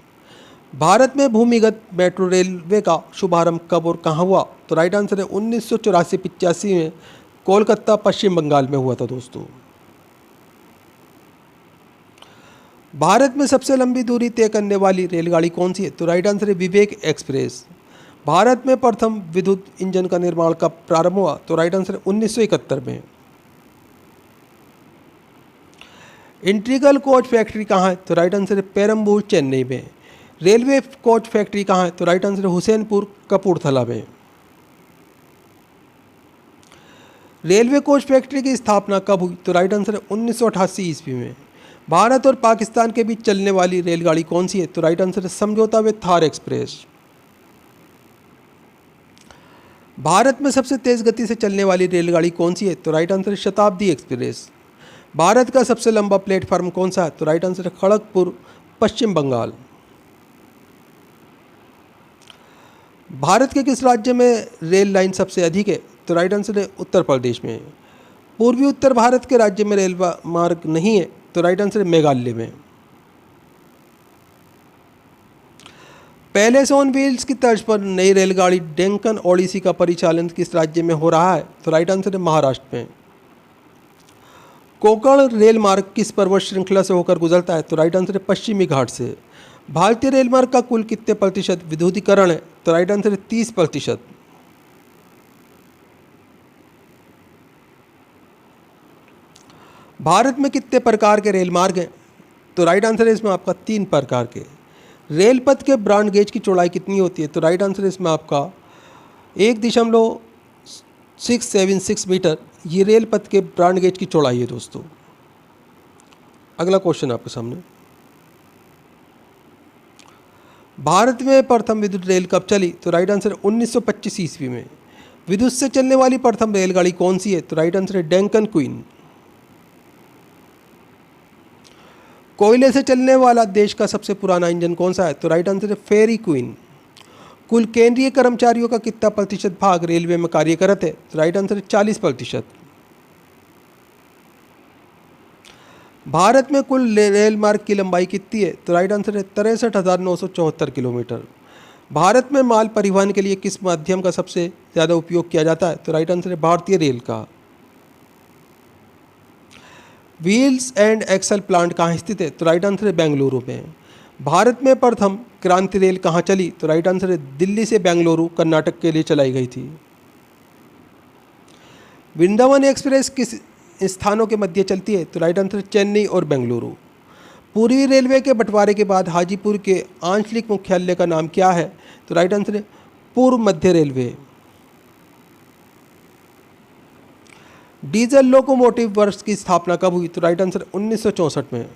भारत में भूमिगत मेट्रो रेलवे का शुभारंभ कब और कहाँ हुआ? तो राइट आंसर है 1984-85 में कोलकाता पश्चिम बंगाल में हुआ था। दोस्तों भारत में सबसे लंबी दूरी तय करने वाली रेलगाड़ी कौन सी है? तो राइट आंसर है विवेक एक्सप्रेस। भारत में प्रथम विद्युत इंजन का निर्माण कब प्रारंभ हुआ? तो राइट आंसर है 1971 में। इंटीग्रल कोच फैक्ट्री कहाँ है? तो राइट आंसर है पेरम्बूर चेन्नई में। रेलवे कोच फैक्ट्री कहाँ है? तो राइट आंसर है हुसैनपुर कपूरथला में। रेलवे कोच फैक्ट्री की स्थापना कब हुई? तो राइट आंसर है 1988 ईस्वी में। भारत और पाकिस्तान के बीच चलने वाली रेलगाड़ी कौन सी है? तो राइट आंसर है समझौता विद थार एक्सप्रेस। भारत में सबसे तेज गति से चलने वाली रेलगाड़ी कौन सी है? तो राइट आंसर है शताब्दी एक्सप्रेस। भारत का सबसे लंबा प्लेटफार्म कौन सा है? तो राइट आंसर है खड़गपुर पश्चिम बंगाल। भारत के किस राज्य में रेल लाइन सबसे अधिक है? तो राइट आंसर है उत्तर प्रदेश में। पूर्वी उत्तर भारत के राज्य में रेल मार्ग नहीं है? तो राइट आंसर है मेघालय में। पहले से ऑन व्हील्स की तर्ज पर नई रेलगाड़ी डेक्कन ओडिसी का परिचालन किस राज्य में हो रहा है? तो राइट आंसर है महाराष्ट्र में। कोंकण रेल मार्ग किस पर्वत श्रृंखला से होकर गुजरता है? तो राइट आंसर है पश्चिमी घाट से। भारतीय रेल मार्ग का कुल कितने प्रतिशत विद्युतीकरण है? तो राइट आंसर है 30%। भारत में कितने प्रकार के रेल मार्ग हैं? तो राइट आंसर है इसमें आपका 3 प्रकार के। रेल पथ के ब्रॉड गेज की चौड़ाई कितनी होती है? तो राइट आंसर है इसमें आपका 1.676 मीटर, ये रेल पथ के ब्रॉड गेज की चौड़ाई है दोस्तों। अगला क्वेश्चन आपके सामने, भारत में प्रथम विद्युत रेल कब चली? तो राइट आंसर है 1925 ईस्वी में। विद्युत से चलने वाली प्रथम रेलगाड़ी कौन सी है? तो राइट आंसर है डेक्कन क्वीन। कोयले से चलने वाला देश का सबसे पुराना इंजन कौन सा है? तो राइट आंसर है फेरी क्वीन। कुल केंद्रीय कर्मचारियों का कितना प्रतिशत भाग रेलवे में कार्य करते हैं? तो राइट आंसर है 40%। भारत में कुल रेल मार्ग की लंबाई कितनी है? तो राइट आंसर है 63,974 किलोमीटर। भारत में माल परिवहन के लिए किस माध्यम का सबसे ज़्यादा उपयोग किया जाता है? तो राइट आंसर है भारतीय रेल का। व्हील्स एंड एक्सल प्लांट कहाँ स्थित है? तो राइट आंसर है बेंगलुरु में। भारत में प्रथम क्रांति रेल कहाँ चली? तो राइट आंसर है दिल्ली से बेंगलुरु कर्नाटक के लिए चलाई गई थी। वृंदावन एक्सप्रेस किस स्थानों के मध्य चलती है? तो राइट आंसर है चेन्नई और बेंगलुरु। पूर्वी रेलवे के बंटवारे के बाद हाजीपुर के आंचलिक मुख्यालय का नाम क्या है? तो राइट आंसर है पूर्व मध्य रेलवे। डीजल लोकोमोटिव वर्क्स की स्थापना कब हुई? तो राइट आंसर 1964 में।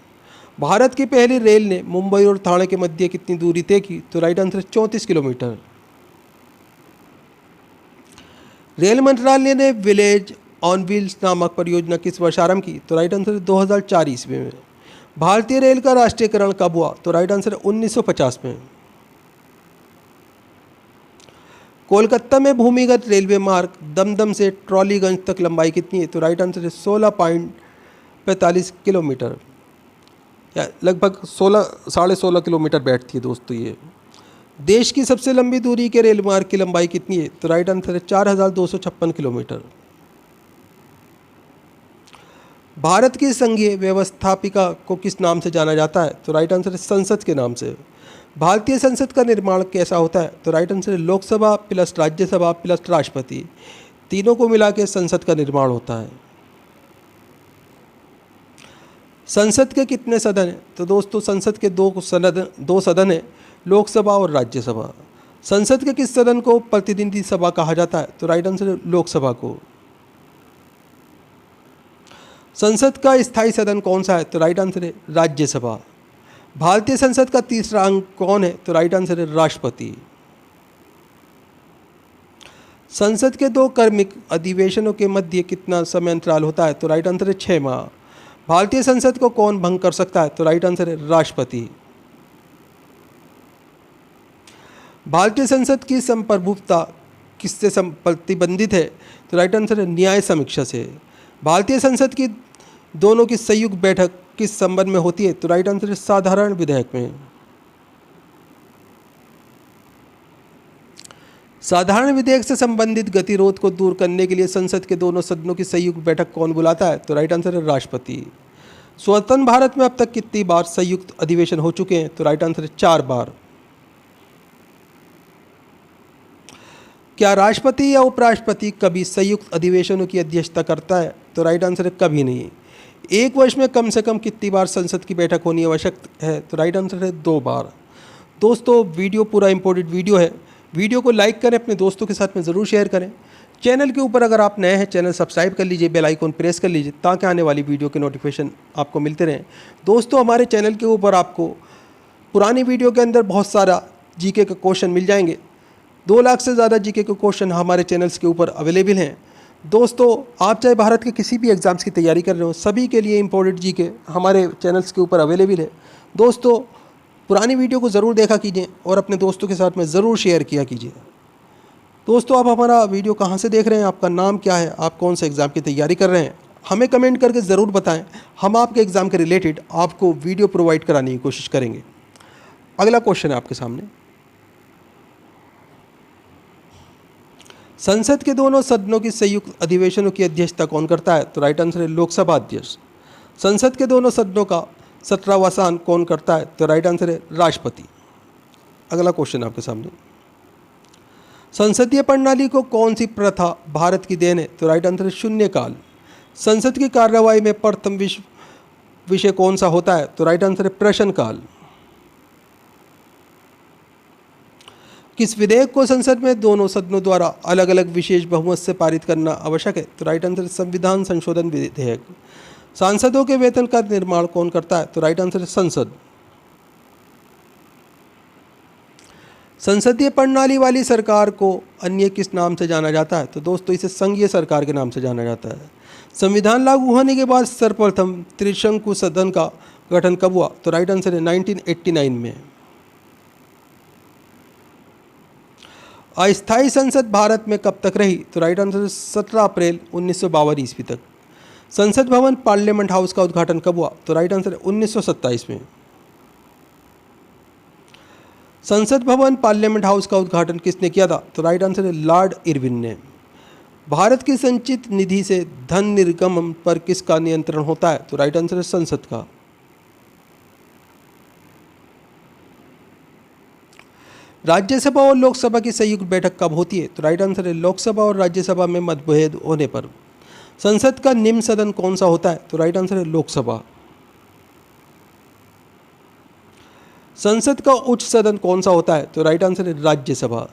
भारत की पहली रेल ने मुंबई और ठाणे के मध्य कितनी दूरी तय की? तो राइट आंसर 34 किलोमीटर। रेल मंत्रालय ने विलेज ऑन व्हील्स नामक परियोजना किस वर्ष आरंभ की? तो राइट आंसर 2004 ईस्वी में। भारतीय रेल का राष्ट्रीयकरण कब हुआ? तो राइट आंसर 1950 में। कोलकाता में भूमिगत रेलवे मार्ग दमदम से ट्रॉलीगंज तक लंबाई कितनी है? तो राइट आंसर है 16.45 किलोमीटर, या लगभग 16.5 किलोमीटर बैठती है दोस्तों ये। देश की सबसे लंबी दूरी के रेल मार्ग की लंबाई कितनी है? तो राइट आंसर है 4,256 किलोमीटर। भारत की संघीय व्यवस्थापिका को किस नाम से जाना जाता है? तो राइट आंसर है संसद के नाम से। भारतीय संसद का निर्माण कैसा होता है? तो राइट आंसर है लोकसभा प्लस राज्यसभा प्लस राष्ट्रपति, तीनों को मिला के संसद का निर्माण होता है। संसद के कितने सदन हैं? तो दोस्तों संसद के दो सदन हैं, लोकसभा और राज्यसभा। संसद के किस सदन को प्रतिनिधि सभा कहा जाता है? तो राइट आंसर है लोकसभा को। संसद का स्थायी सदन कौन सा है? तो राइट आंसर है राज्यसभा। भारतीय संसद का तीसरा अंग कौन है? तो राइट आंसर है राष्ट्रपति। संसद के 2 क्रमिक अधिवेशनों के मध्य कितना समय अंतराल होता है? तो राइट आंसर है 6 माह। भारतीय संसद को कौन भंग कर सकता है? तो राइट आंसर है राष्ट्रपति। भारतीय संसद की संप्रभुता किससे प्रतिबंधित है? तो राइट आंसर है न्याय समीक्षा से। भारतीय संसद की दोनों की संयुक्त बैठक किस संबंध में होती है? तो राइट आंसर है साधारण विधेयक में। साधारण विधेयक से संबंधित गतिरोध को दूर करने के लिए संसद के दोनों सदनों की संयुक्त बैठक कौन बुलाता है? तो राइट आंसर है राष्ट्रपति। स्वतंत्र भारत में अब तक कितनी बार संयुक्त अधिवेशन हो चुके हैं? तो राइट आंसर है 4 बार। क्या राष्ट्रपति या उपराष्ट्रपति कभी संयुक्त अधिवेशनों की अध्यक्षता करता है? तो राइट आंसर है कभी नहीं। एक वर्ष में कम से कम कितनी बार संसद की बैठक होनी आवश्यक है? तो राइट आंसर है 2 बार। दोस्तों वीडियो पूरा इंपॉर्टेंट वीडियो है, वीडियो को लाइक करें, अपने दोस्तों के साथ में ज़रूर शेयर करें। चैनल के ऊपर अगर आप नए हैं चैनल सब्सक्राइब कर लीजिए, बेल आइकन प्रेस कर लीजिए ताकि आने वाली वीडियो के नोटिफिकेशन आपको मिलते रहें। दोस्तों हमारे चैनल के ऊपर आपको पुरानी वीडियो के अंदर बहुत सारा जीके का क्वेश्चन मिल जाएंगे। 2 लाख से ज़्यादा जीके के क्वेश्चन हमारे चैनल्स के ऊपर अवेलेबल हैं। दोस्तों आप चाहे भारत के किसी भी एग्ज़ाम्स की तैयारी कर रहे हो, सभी के लिए इंपॉर्टेंट जीके हमारे चैनल्स के ऊपर अवेलेबल है। दोस्तों पुरानी वीडियो को ज़रूर देखा कीजिए और अपने दोस्तों के साथ में ज़रूर शेयर किया कीजिए। दोस्तों आप हमारा वीडियो कहाँ से देख रहे हैं, आपका नाम क्या है, आप कौन से एग्ज़ाम की तैयारी कर रहे हैं, हमें कमेंट करके ज़रूर बताएं। हम आपके एग्ज़ाम के रिलेटेड आपको वीडियो प्रोवाइड कराने की कोशिश करेंगे। अगला क्वेश्चन है आपके सामने, संसद के दोनों सदनों की संयुक्त अधिवेशनों की अध्यक्षता कौन करता है? तो राइट आंसर है लोकसभा अध्यक्ष। संसद के दोनों सदनों का 17वां स्थान कौन करता है? तो राइट आंसर है राष्ट्रपति। अगला क्वेश्चन आपके सामने, संसदीय प्रणाली को कौन सी प्रथा भारत की देन है? तो राइट आंसर है शून्यकाल। संसद की कार्यवाही में प्रथम विषय कौन सा होता है? तो राइट आंसर है प्रश्नकाल। किस विधेयक को संसद में दोनों सदनों द्वारा अलग अलग विशेष बहुमत से पारित करना आवश्यक है? तो राइट आंसर है संविधान संशोधन विधेयक। सांसदों के वेतन का निर्माण कौन करता है? तो राइट आंसर है संसद। संसदीय प्रणाली वाली सरकार को अन्य किस नाम से जाना जाता है? तो दोस्तों इसे संघीय सरकार के नाम से जाना जाता है। संविधान लागू होने के बाद सर्वप्रथम त्रिशंकु सदन का गठन कब हुआ? तो राइट आंसर है 1989 में। अस्थायी संसद भारत में कब तक रही? तो राइट आंसर है 17 अप्रैल 1952 ईस्वी तक। संसद भवन पार्लियामेंट हाउस का उद्घाटन कब हुआ? तो राइट आंसर है 1927 में। संसद भवन पार्लियामेंट हाउस का उद्घाटन किसने किया था? तो राइट आंसर है लॉर्ड इरविन ने। भारत की संचित निधि से धन निर्गमन पर किसका नियंत्रण होता है? तो राइट आंसर है संसद का। राज्यसभा और लोकसभा की संयुक्त बैठक कब होती है? तो राइट आंसर है लोकसभा और राज्यसभा में मतभेद होने पर। संसद का निम्न सदन कौन सा होता है? तो राइट आंसर है लोकसभा। संसद का उच्च सदन कौन सा होता है? तो राइट आंसर है राज्यसभा।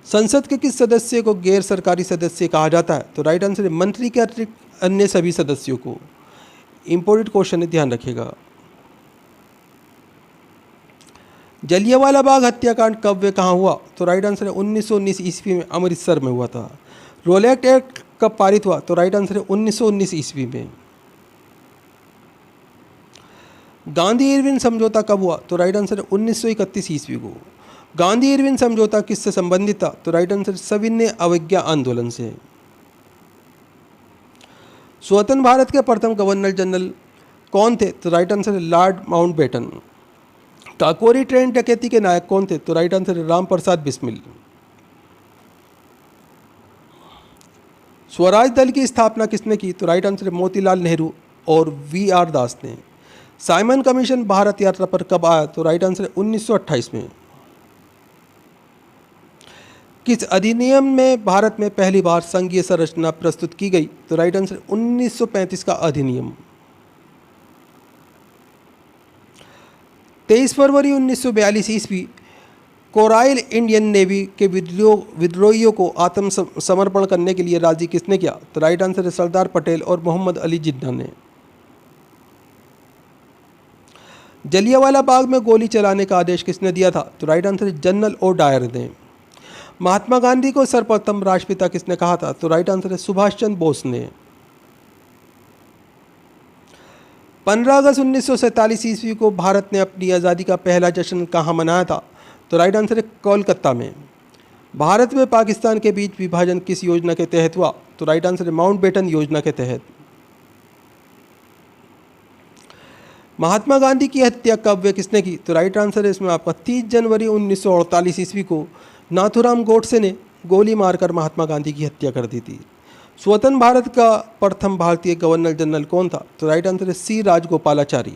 संसद के किस सदस्य को गैर सरकारी सदस्य कहा जाता है? तो राइट आंसर है मंत्री के अतिरिक्त अन्य सभी सदस्यों को। इंपॉर्टेंट क्वेश्चन है, ध्यान रखिएगा। जलियांवाला बाग हत्याकांड कब व कहाँ हुआ? तो राइट आंसर है 1919 ईस्वी में अमृतसर में हुआ था। रोलेट एक्ट कब पारित हुआ? तो राइट आंसर है 1919 ईस्वी में। गांधी इरविन समझौता कब हुआ? तो राइट आंसर है 1931 ईस्वी को। गांधी इरविन समझौता किससे संबंधित था? तो राइट आंसर सविनय अवज्ञा आंदोलन से। स्वतंत्र भारत के प्रथम गवर्नर जनरल कौन थे? तो राइट आंसर है लॉर्ड माउंटबेटन। काकोरी ट्रेन डकैती के नायक कौन थे? तो राइट आंसर है राम प्रसाद बिस्मिल। स्वराज दल की स्थापना किसने की? तो राइट आंसर है मोतीलाल नेहरू और वी.आर. दास ने। साइमन कमीशन भारत यात्रा पर कब आया? तो राइट आंसर है 1928 में। किस अधिनियम में भारत में पहली बार संघीय संरचना प्रस्तुत की गई? तो राइट आंसर 1935 का अधिनियम। 23 फरवरी 1942 ईस्वी को रॉयल इंडियन नेवी के विद्रोहियों को आत्मसमर्पण करने के लिए राजी किसने किया? तो राइट आंसर है सरदार पटेल और मोहम्मद अली जिन्ना ने। जलियांवाला बाग में गोली चलाने का आदेश किसने दिया था? तो राइट आंसर है जनरल ओ डायर ने। महात्मा गांधी को सर्वप्रथम राष्ट्रपिता किसने कहा था? तो राइट आंसर है सुभाष चंद्र बोस ने। 15 अगस्त 1947 ईस्वी को भारत ने अपनी आज़ादी का पहला जश्न कहाँ मनाया था? तो राइट आंसर है कोलकाता में। भारत में पाकिस्तान के बीच विभाजन किस योजना के तहत हुआ? तो राइट आंसर है माउंटबेटन योजना के तहत। महात्मा गांधी की हत्या कब व किसने की? तो राइट आंसर है इसमें आपका 30 जनवरी 1948 ईस्वी को नाथूराम गोडसे ने गोली मारकर महात्मा गांधी की हत्या कर दी थी। स्वतंत्र भारत का प्रथम भारतीय गवर्नर जनरल कौन था? तो राइट आंसर है सी राजगोपालाचारी।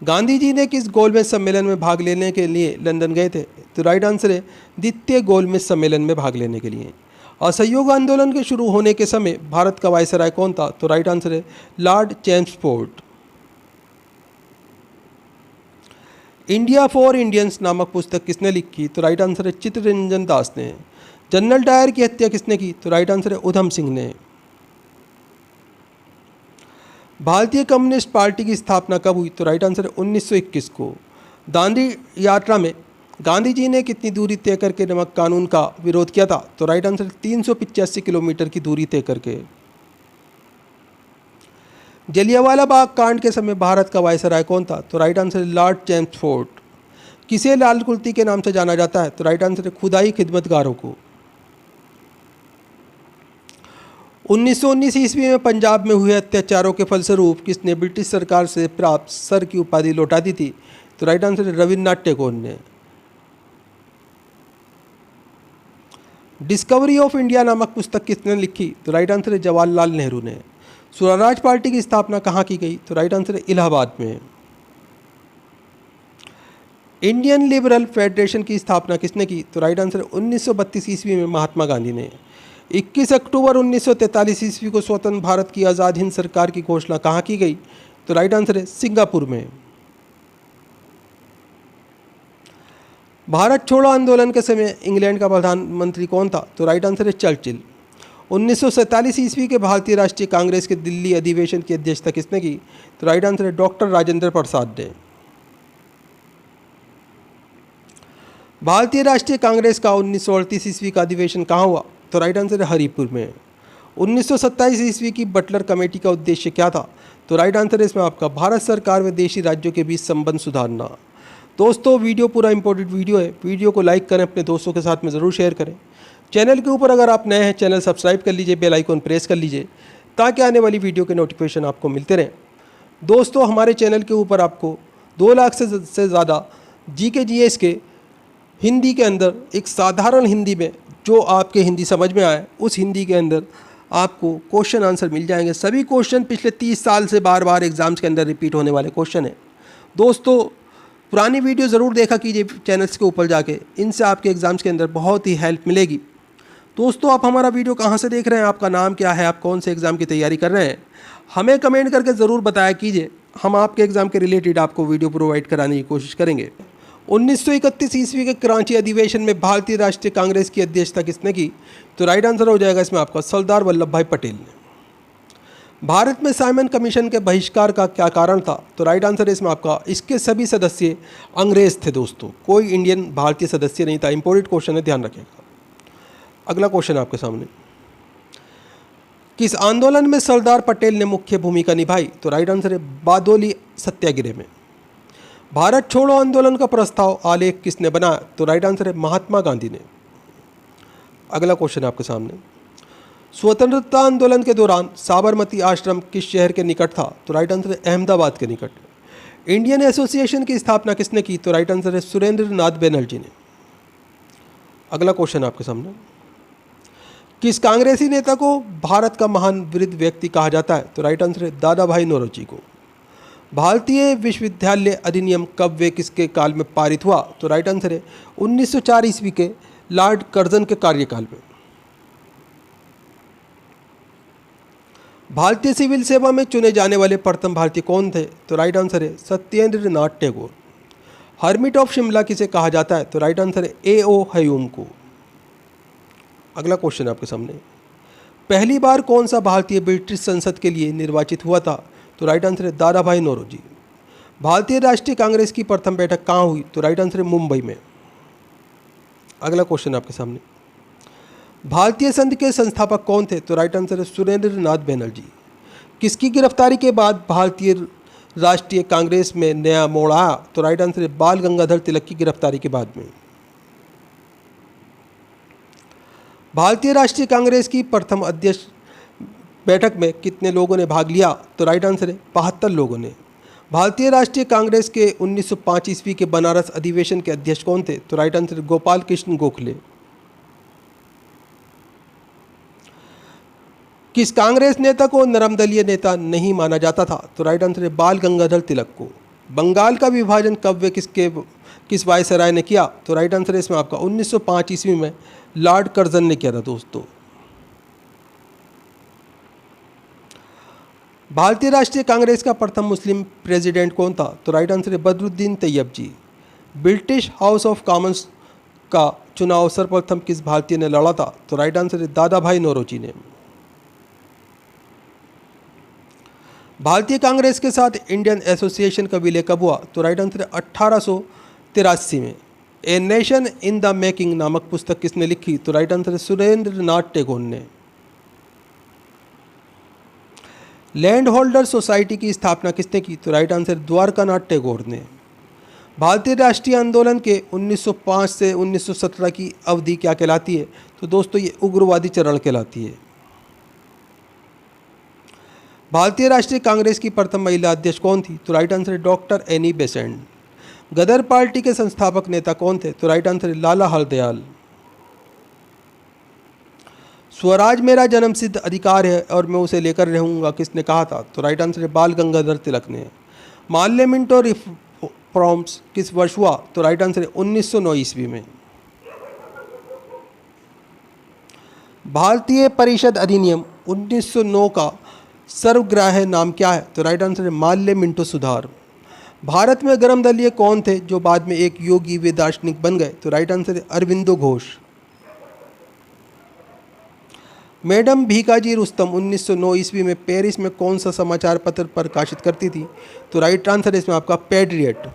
गांधी जी ने किस गोलमेज सम्मेलन में भाग लेने के लिए लंदन गए थे? तो राइट आंसर है द्वितीय गोलमेज सम्मेलन में भाग लेने के लिए। असहयोग आंदोलन के शुरू होने के समय भारत का वायसराय कौन था? तो राइट आंसर है Lord Chelmsford. India for Indians नामक पुस्तक किसने लिखी? तो राइट आंसर है चित्तरंजन दास ने। जनरल डायर की हत्या किसने की? तो राइट आंसर है उधम सिंह ने। भारतीय कम्युनिस्ट पार्टी की स्थापना कब हुई? तो राइट आंसर है 1921 को। दांडी यात्रा में गांधी जी ने कितनी दूरी तय करके नमक कानून का विरोध किया था? तो राइट आंसर 385 किलोमीटर की दूरी तय करके। जलियांवाला बाग कांड के समय भारत का वायसराय कौन था? तो राइट आंसर लॉर्ड चैम्सफोर्ड। किसे लाल कुर्ती के नाम से जाना जाता है? तो राइट आंसर है खुदाई खिदमतगारों को। 1919 ईस्वी में पंजाब में हुए अत्याचारों के फलस्वरूप किसने ब्रिटिश सरकार से प्राप्त सर की उपाधि लौटा दी थी? तो राइट आंसर है रविन्द्रनाथ टैगोर ने। डिस्कवरी ऑफ इंडिया नामक पुस्तक किसने लिखी? तो राइट आंसर है जवाहरलाल नेहरू ने। स्वराज पार्टी की स्थापना कहाँ की गई? तो राइट आंसर है इलाहाबाद में। इंडियन लिबरल फेडरेशन की स्थापना किसने की? तो राइट आंसर है 1932 ईस्वी में महात्मा गांधी ने। 21 अक्टूबर 1943 ईस्वी को स्वतंत्र भारत की आज़ाद हिंद सरकार की घोषणा कहाँ की गई? तो राइट आंसर है सिंगापुर में। भारत छोड़ो आंदोलन के समय इंग्लैंड का प्रधानमंत्री कौन था? तो राइट आंसर है चर्चिल। 1947 ईस्वी के भारतीय राष्ट्रीय कांग्रेस के दिल्ली अधिवेशन की अध्यक्षता किसने की? तो राइट आंसर है डॉक्टर राजेंद्र प्रसाद ने। भारतीय राष्ट्रीय कांग्रेस का 1938 ईस्वी का अधिवेशन कहाँ हुआ? तो राइट आंसर है हरिपुर में। 1927 ईस्वी की बटलर कमेटी का उद्देश्य क्या था? तो राइट आंसर है इसमें आपका भारत सरकार व देशी राज्यों के बीच संबंध सुधारना। दोस्तों वीडियो पूरा इंपॉर्टेंट वीडियो है, वीडियो को लाइक करें, अपने दोस्तों के साथ में ज़रूर शेयर करें। चैनल के ऊपर अगर आप नए हैं, चैनल सब्सक्राइब कर लीजिए, बेल आइकन प्रेस कर लीजिए ताकि आने वाली वीडियो के नोटिफिकेशन आपको मिलते रहें। दोस्तों हमारे चैनल के ऊपर आपको 2 लाख से ज़्यादा जीके जीएस के हिंदी के अंदर एक साधारण हिंदी में जो आपके हिंदी समझ में आए उस हिंदी के अंदर आपको क्वेश्चन आंसर मिल जाएंगे। सभी क्वेश्चन पिछले 30 साल से बार बार एग्ज़ाम्स के अंदर रिपीट होने वाले क्वेश्चन हैं। दोस्तों पुरानी वीडियो ज़रूर देखा कीजिए चैनल्स के ऊपर जाके, इनसे आपके एग्ज़ाम्स के अंदर बहुत ही हेल्प मिलेगी। दोस्तों आप हमारा वीडियो कहाँ से देख रहे हैं, आपका नाम क्या है, आप कौन से एग्ज़ाम की तैयारी कर रहे हैं, हमें कमेंट करके ज़रूर बताया कीजिए। हम आपके एग्ज़ाम के रिलेटेड आपको वीडियो प्रोवाइड कराने की कोशिश करेंगे। 1931 ईस्वी के कराची अधिवेशन में भारतीय राष्ट्रीय कांग्रेस की अध्यक्षता किसने की? तो राइट आंसर हो जाएगा इसमें आपका सरदार वल्लभ भाई पटेल ने। भारत में साइमन कमीशन के बहिष्कार का क्या कारण था? तो राइट आंसर है इसमें आपका इसके सभी सदस्य अंग्रेज थे। दोस्तों कोई इंडियन भारतीय सदस्य नहीं था। इंपॉर्टेंट क्वेश्चन है, ध्यान रखिएगा। अगला क्वेश्चन आपके सामने, किस आंदोलन में सरदार पटेल ने मुख्य भूमिका निभाई? तो राइट आंसर है बारडोली सत्याग्रह में। भारत छोड़ो आंदोलन का प्रस्ताव आलेख किसने बनाया? तो राइट आंसर है महात्मा गांधी ने। अगला क्वेश्चन आपके सामने, स्वतंत्रता आंदोलन के दौरान साबरमती आश्रम किस शहर के निकट था? तो राइट आंसर है अहमदाबाद के निकट। इंडियन एसोसिएशन की स्थापना किसने की? तो राइट आंसर है सुरेंद्र नाथ बनर्जी ने। अगला क्वेश्चन आपके सामने, किस कांग्रेसी नेता को भारत का महान वृद्ध व्यक्ति कहा जाता है? तो राइट आंसर है दादा भाई नौरोजी को। भारतीय विश्वविद्यालय अधिनियम कब व किसके काल में पारित हुआ? तो राइट आंसर है 1904 ईस्वी के लॉर्ड कर्जन के कार्यकाल में। भारतीय सिविल सेवा में चुने जाने वाले प्रथम भारतीय कौन थे? तो राइट आंसर है सत्येंद्र नाथ टैगोर। हर्मिट ऑफ शिमला किसे कहा जाता है? तो राइट आंसर है A.O. ह्यूम को। अगला क्वेश्चन आपके सामने, पहली बार कौन सा भारतीय ब्रिटिश संसद के लिए निर्वाचित हुआ था? तो राइट आंसर है दादा भाई नौरोजी। भारतीय राष्ट्रीय कांग्रेस की प्रथम बैठक कहाँ हुई? तो राइट आंसर है मुंबई में। अगला क्वेश्चन आपके सामने, भारतीय संघ के संस्थापक कौन थे? तो राइट आंसर है सुरेंद्र नाथ बनर्जी। किसकी गिरफ्तारी के बाद भारतीय राष्ट्रीय कांग्रेस में नया मोड़ आया? तो राइट आंसर है बाल गंगाधर तिलक की गिरफ्तारी के बाद में। भारतीय राष्ट्रीय कांग्रेस की प्रथम अध्यक्ष बैठक में कितने लोगों ने भाग लिया? तो राइट आंसर है 72 लोगों ने। भारतीय राष्ट्रीय कांग्रेस के 1905 ईस्वी के बनारस अधिवेशन के अध्यक्ष कौन थे? तो राइट आंसर है गोपाल कृष्ण गोखले। किस कांग्रेस नेता को नरमदलीय नेता नहीं माना जाता था? तो राइट आंसर है बाल गंगाधर तिलक को। बंगाल का विभाजन कब व किस वायसराय ने किया? तो राइट आंसर है इसमें आपका 1905 ईस्वी में लॉर्ड कर्जन ने किया था। दोस्तों भारतीय राष्ट्रीय कांग्रेस का प्रथम मुस्लिम प्रेसिडेंट कौन था? तो राइट आंसर है बदरुद्दीन तैयब जी। ब्रिटिश हाउस ऑफ कॉमन्स का चुनाव सर्वप्रथम किस भारतीय ने लड़ा था? तो राइट आंसर है दादा भाई नौरोजी ने। भारतीय कांग्रेस के साथ इंडियन एसोसिएशन का विलय कब हुआ? तो राइट आंसर है 1883 में। A nation in the making नामक पुस्तक किसने लिखी? तो राइट आंसर है सुरेंद्र नाथ टैगोर ने। लैंड होल्डर सोसाइटी की स्थापना किसने की? तो राइट आंसर द्वारका नाथ टैगोर ने। भारतीय राष्ट्रीय आंदोलन के 1905 से 1917 की अवधि क्या कहलाती है? तो दोस्तों ये उग्रवादी चरण कहलाती है। भारतीय राष्ट्रीय कांग्रेस की प्रथम महिला अध्यक्ष कौन थी? तो राइट आंसर है डॉक्टर एनी बेसेंट। गदर पार्टी के संस्थापक नेता कौन थे? तो राइट आंसर है लाला हरदयाल। स्वराज मेरा जन्मसिद्ध अधिकार है और मैं उसे लेकर रहूँगा, किसने कहा था? तो राइट आंसर है बाल गंगाधर तिलक ने। पार्लियामेंट और रिफॉर्म्स किस वर्ष हुआ? तो राइट आंसर है 1909 ईस्वी में। भारतीय परिषद अधिनियम 1909 का सर्वग्राह्य नाम क्या है? तो राइट आंसर है माल्य मिंटो सुधार। भारत में गर्म दलीय कौन थे जो बाद में एक योगी व दार्शनिक बन गए? तो राइट आंसर है अरविंदो घोष। मैडम भीकाजी रुस्तम 1909 ईस्वी में पेरिस में कौन सा समाचार पत्र प्रकाशित करती थी? तो राइट आंसर है इसमें आपका पैट्रियट।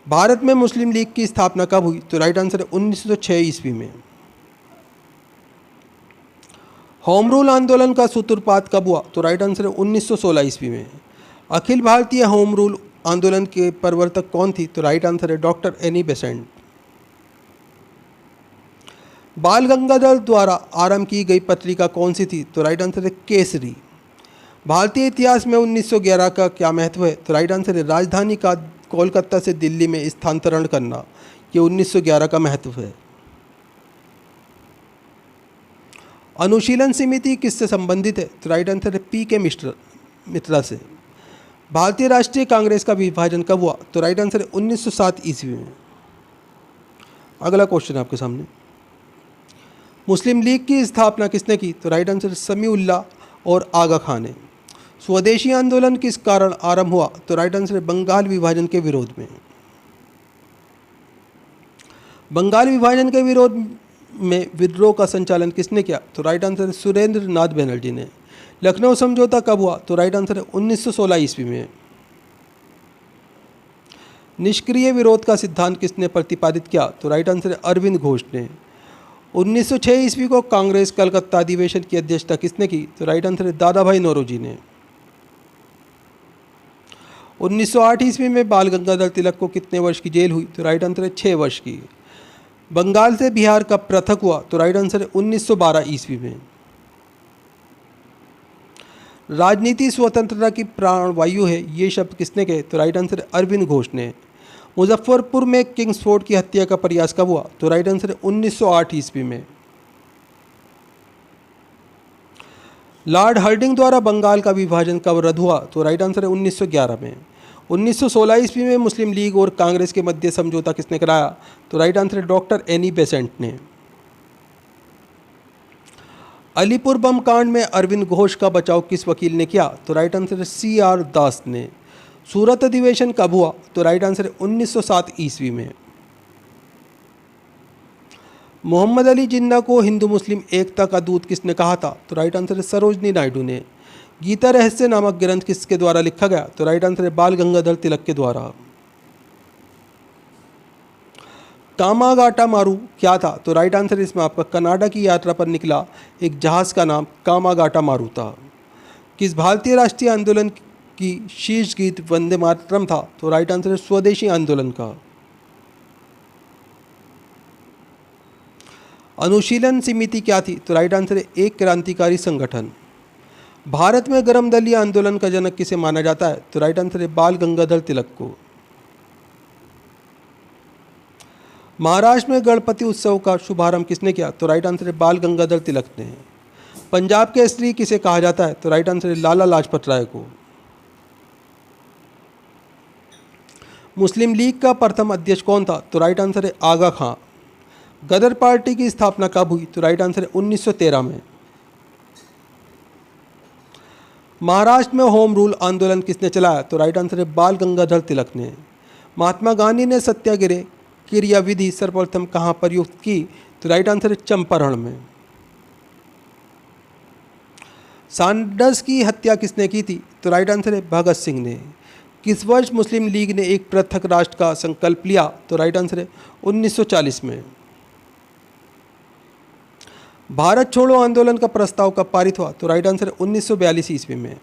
भारत में मुस्लिम लीग की स्थापना कब हुई? तो राइट आंसर है 1906 ईस्वी में। होम रूल आंदोलन का सूत्रपात कब हुआ? तो राइट आंसर है 1916 ईस्वी में। अखिल भारतीय होम रूल आंदोलन के प्रवर्तक कौन थी? तो राइट आंसर है डॉक्टर एनी बेसेंट। बाल गंगाधर द्वारा आरंभ की गई पत्रिका कौन सी थी? तो राइट आंसर है केसरी। भारतीय इतिहास में 1911 का क्या महत्व है? तो राइट आंसर है राजधानी का कोलकाता से दिल्ली में स्थानांतरण करना, ये 1911 का महत्व है। अनुशीलन समिति किससे संबंधित है? तो राइट आंसर है पी के मित्रा से। भारतीय राष्ट्रीय कांग्रेस का विभाजन कब हुआ? तो राइट आंसर है 1907 ईस्वी में। अगला क्वेश्चन आपके सामने, मुस्लिम लीग की स्थापना किसने की? तो राइट आंसर समीउल्लाह और आगा खान ने। स्वदेशी आंदोलन किस कारण आरंभ हुआ? तो राइट आंसर है बंगाल विभाजन के विरोध में। बंगाल विभाजन के विरोध में विद्रोह का संचालन किसने किया? तो राइट आंसर है सुरेंद्र नाथ बनर्जी ने। लखनऊ समझौता कब हुआ? तो राइट आंसर है 1916 ईस्वी में। निष्क्रिय विरोध का सिद्धांत किसने प्रतिपादित किया? तो राइट आंसर है अरविंद घोष ने। 1906 ईस्वी को कांग्रेस कलकत्ता अधिवेशन की अध्यक्षता किसने की? तो राइट आंसर है दादा भाई नौरोजी ने। 1908 ईस्वी में बाल गंगाधर तिलक को कितने वर्ष की जेल हुई? तो राइट आंसर है 6 वर्ष की। बंगाल से बिहार कब पृथक हुआ? तो राइट आंसर है 1912 ईस्वी में। राजनीति स्वतंत्रता की प्राणवायु है, ये शब्द किसने कहे? तो राइट आंसर है अरविंद घोष ने। मुजफ्फरपुर में किंग्सफोर्ड की हत्या का प्रयास कब हुआ? तो राइट आंसर है 1908 ईस्वी में। लॉर्ड हार्डिंग द्वारा बंगाल का विभाजन कब रद्द हुआ? तो राइट आंसर है 1911 में। 1916 ईस्वी में मुस्लिम लीग और कांग्रेस के मध्य समझौता किसने कराया? तो राइट आंसर है डॉक्टर एनी बेसेंट ने। अलीपुर बम कांड में अरविंद घोष का बचाव किस वकील ने किया? तो राइट आंसर है CR दास ने। सूरत अधिवेशन कब हुआ? तो राइट आंसर है 1907 ईस्वी में। मोहम्मद अली जिन्ना को हिंदू मुस्लिम एकता का दूत किसने कहा था? तो राइट आंसर है सरोजनी नायडू ने। गीता रहस्य नामक ग्रंथ किसके द्वारा लिखा गया? तो राइट आंसर है बाल गंगाधर तिलक के द्वारा। कामागाटा मारू क्या था? तो राइट आंसर इसमें आपका कनाडा की यात्रा पर निकला एक जहाज़ का नाम कामागाटा मारू था। किस भारतीय राष्ट्रीय आंदोलन की शीर्ष गीत वंदे मातरम था? तो राइट आंसर है स्वदेशी आंदोलन का। अनुशीलन समिति क्या थी? तो राइट आंसर है एक क्रांतिकारी संगठन। भारत में गर्म दलीय आंदोलन का जनक किसे माना जाता है? तो राइट आंसर है बाल गंगाधर तिलक को। महाराष्ट्र में गणपति उत्सव का शुभारंभ किसने किया? तो राइट आंसर है बाल गंगाधर तिलक ने। पंजाब केसरी किसे कहा जाता है? तो राइट आंसर है लाला लाजपत राय को। मुस्लिम लीग का प्रथम अध्यक्ष कौन था? तो राइट आंसर है आगा खां। गदर पार्टी की स्थापना कब हुई? तो राइट आंसर है 1913 में। महाराष्ट्र में होम रूल आंदोलन किसने चलाया? तो राइट आंसर है बाल गंगाधर तिलक ने। महात्मा गांधी ने सत्याग्रह क्रियाविधि सर्वप्रथम कहाँ प्रयुक्त की? तो राइट आंसर है चंपारण में। सैंडर्स की हत्या किसने की थी? तो राइट आंसर है भगत सिंह ने। किस वर्ष मुस्लिम लीग ने एक पृथक राष्ट्र का संकल्प लिया? तो राइट आंसर है 1940 में। भारत छोड़ो आंदोलन का प्रस्ताव कब पारित हुआ? तो राइट आंसर है 1942 ईस्वी में।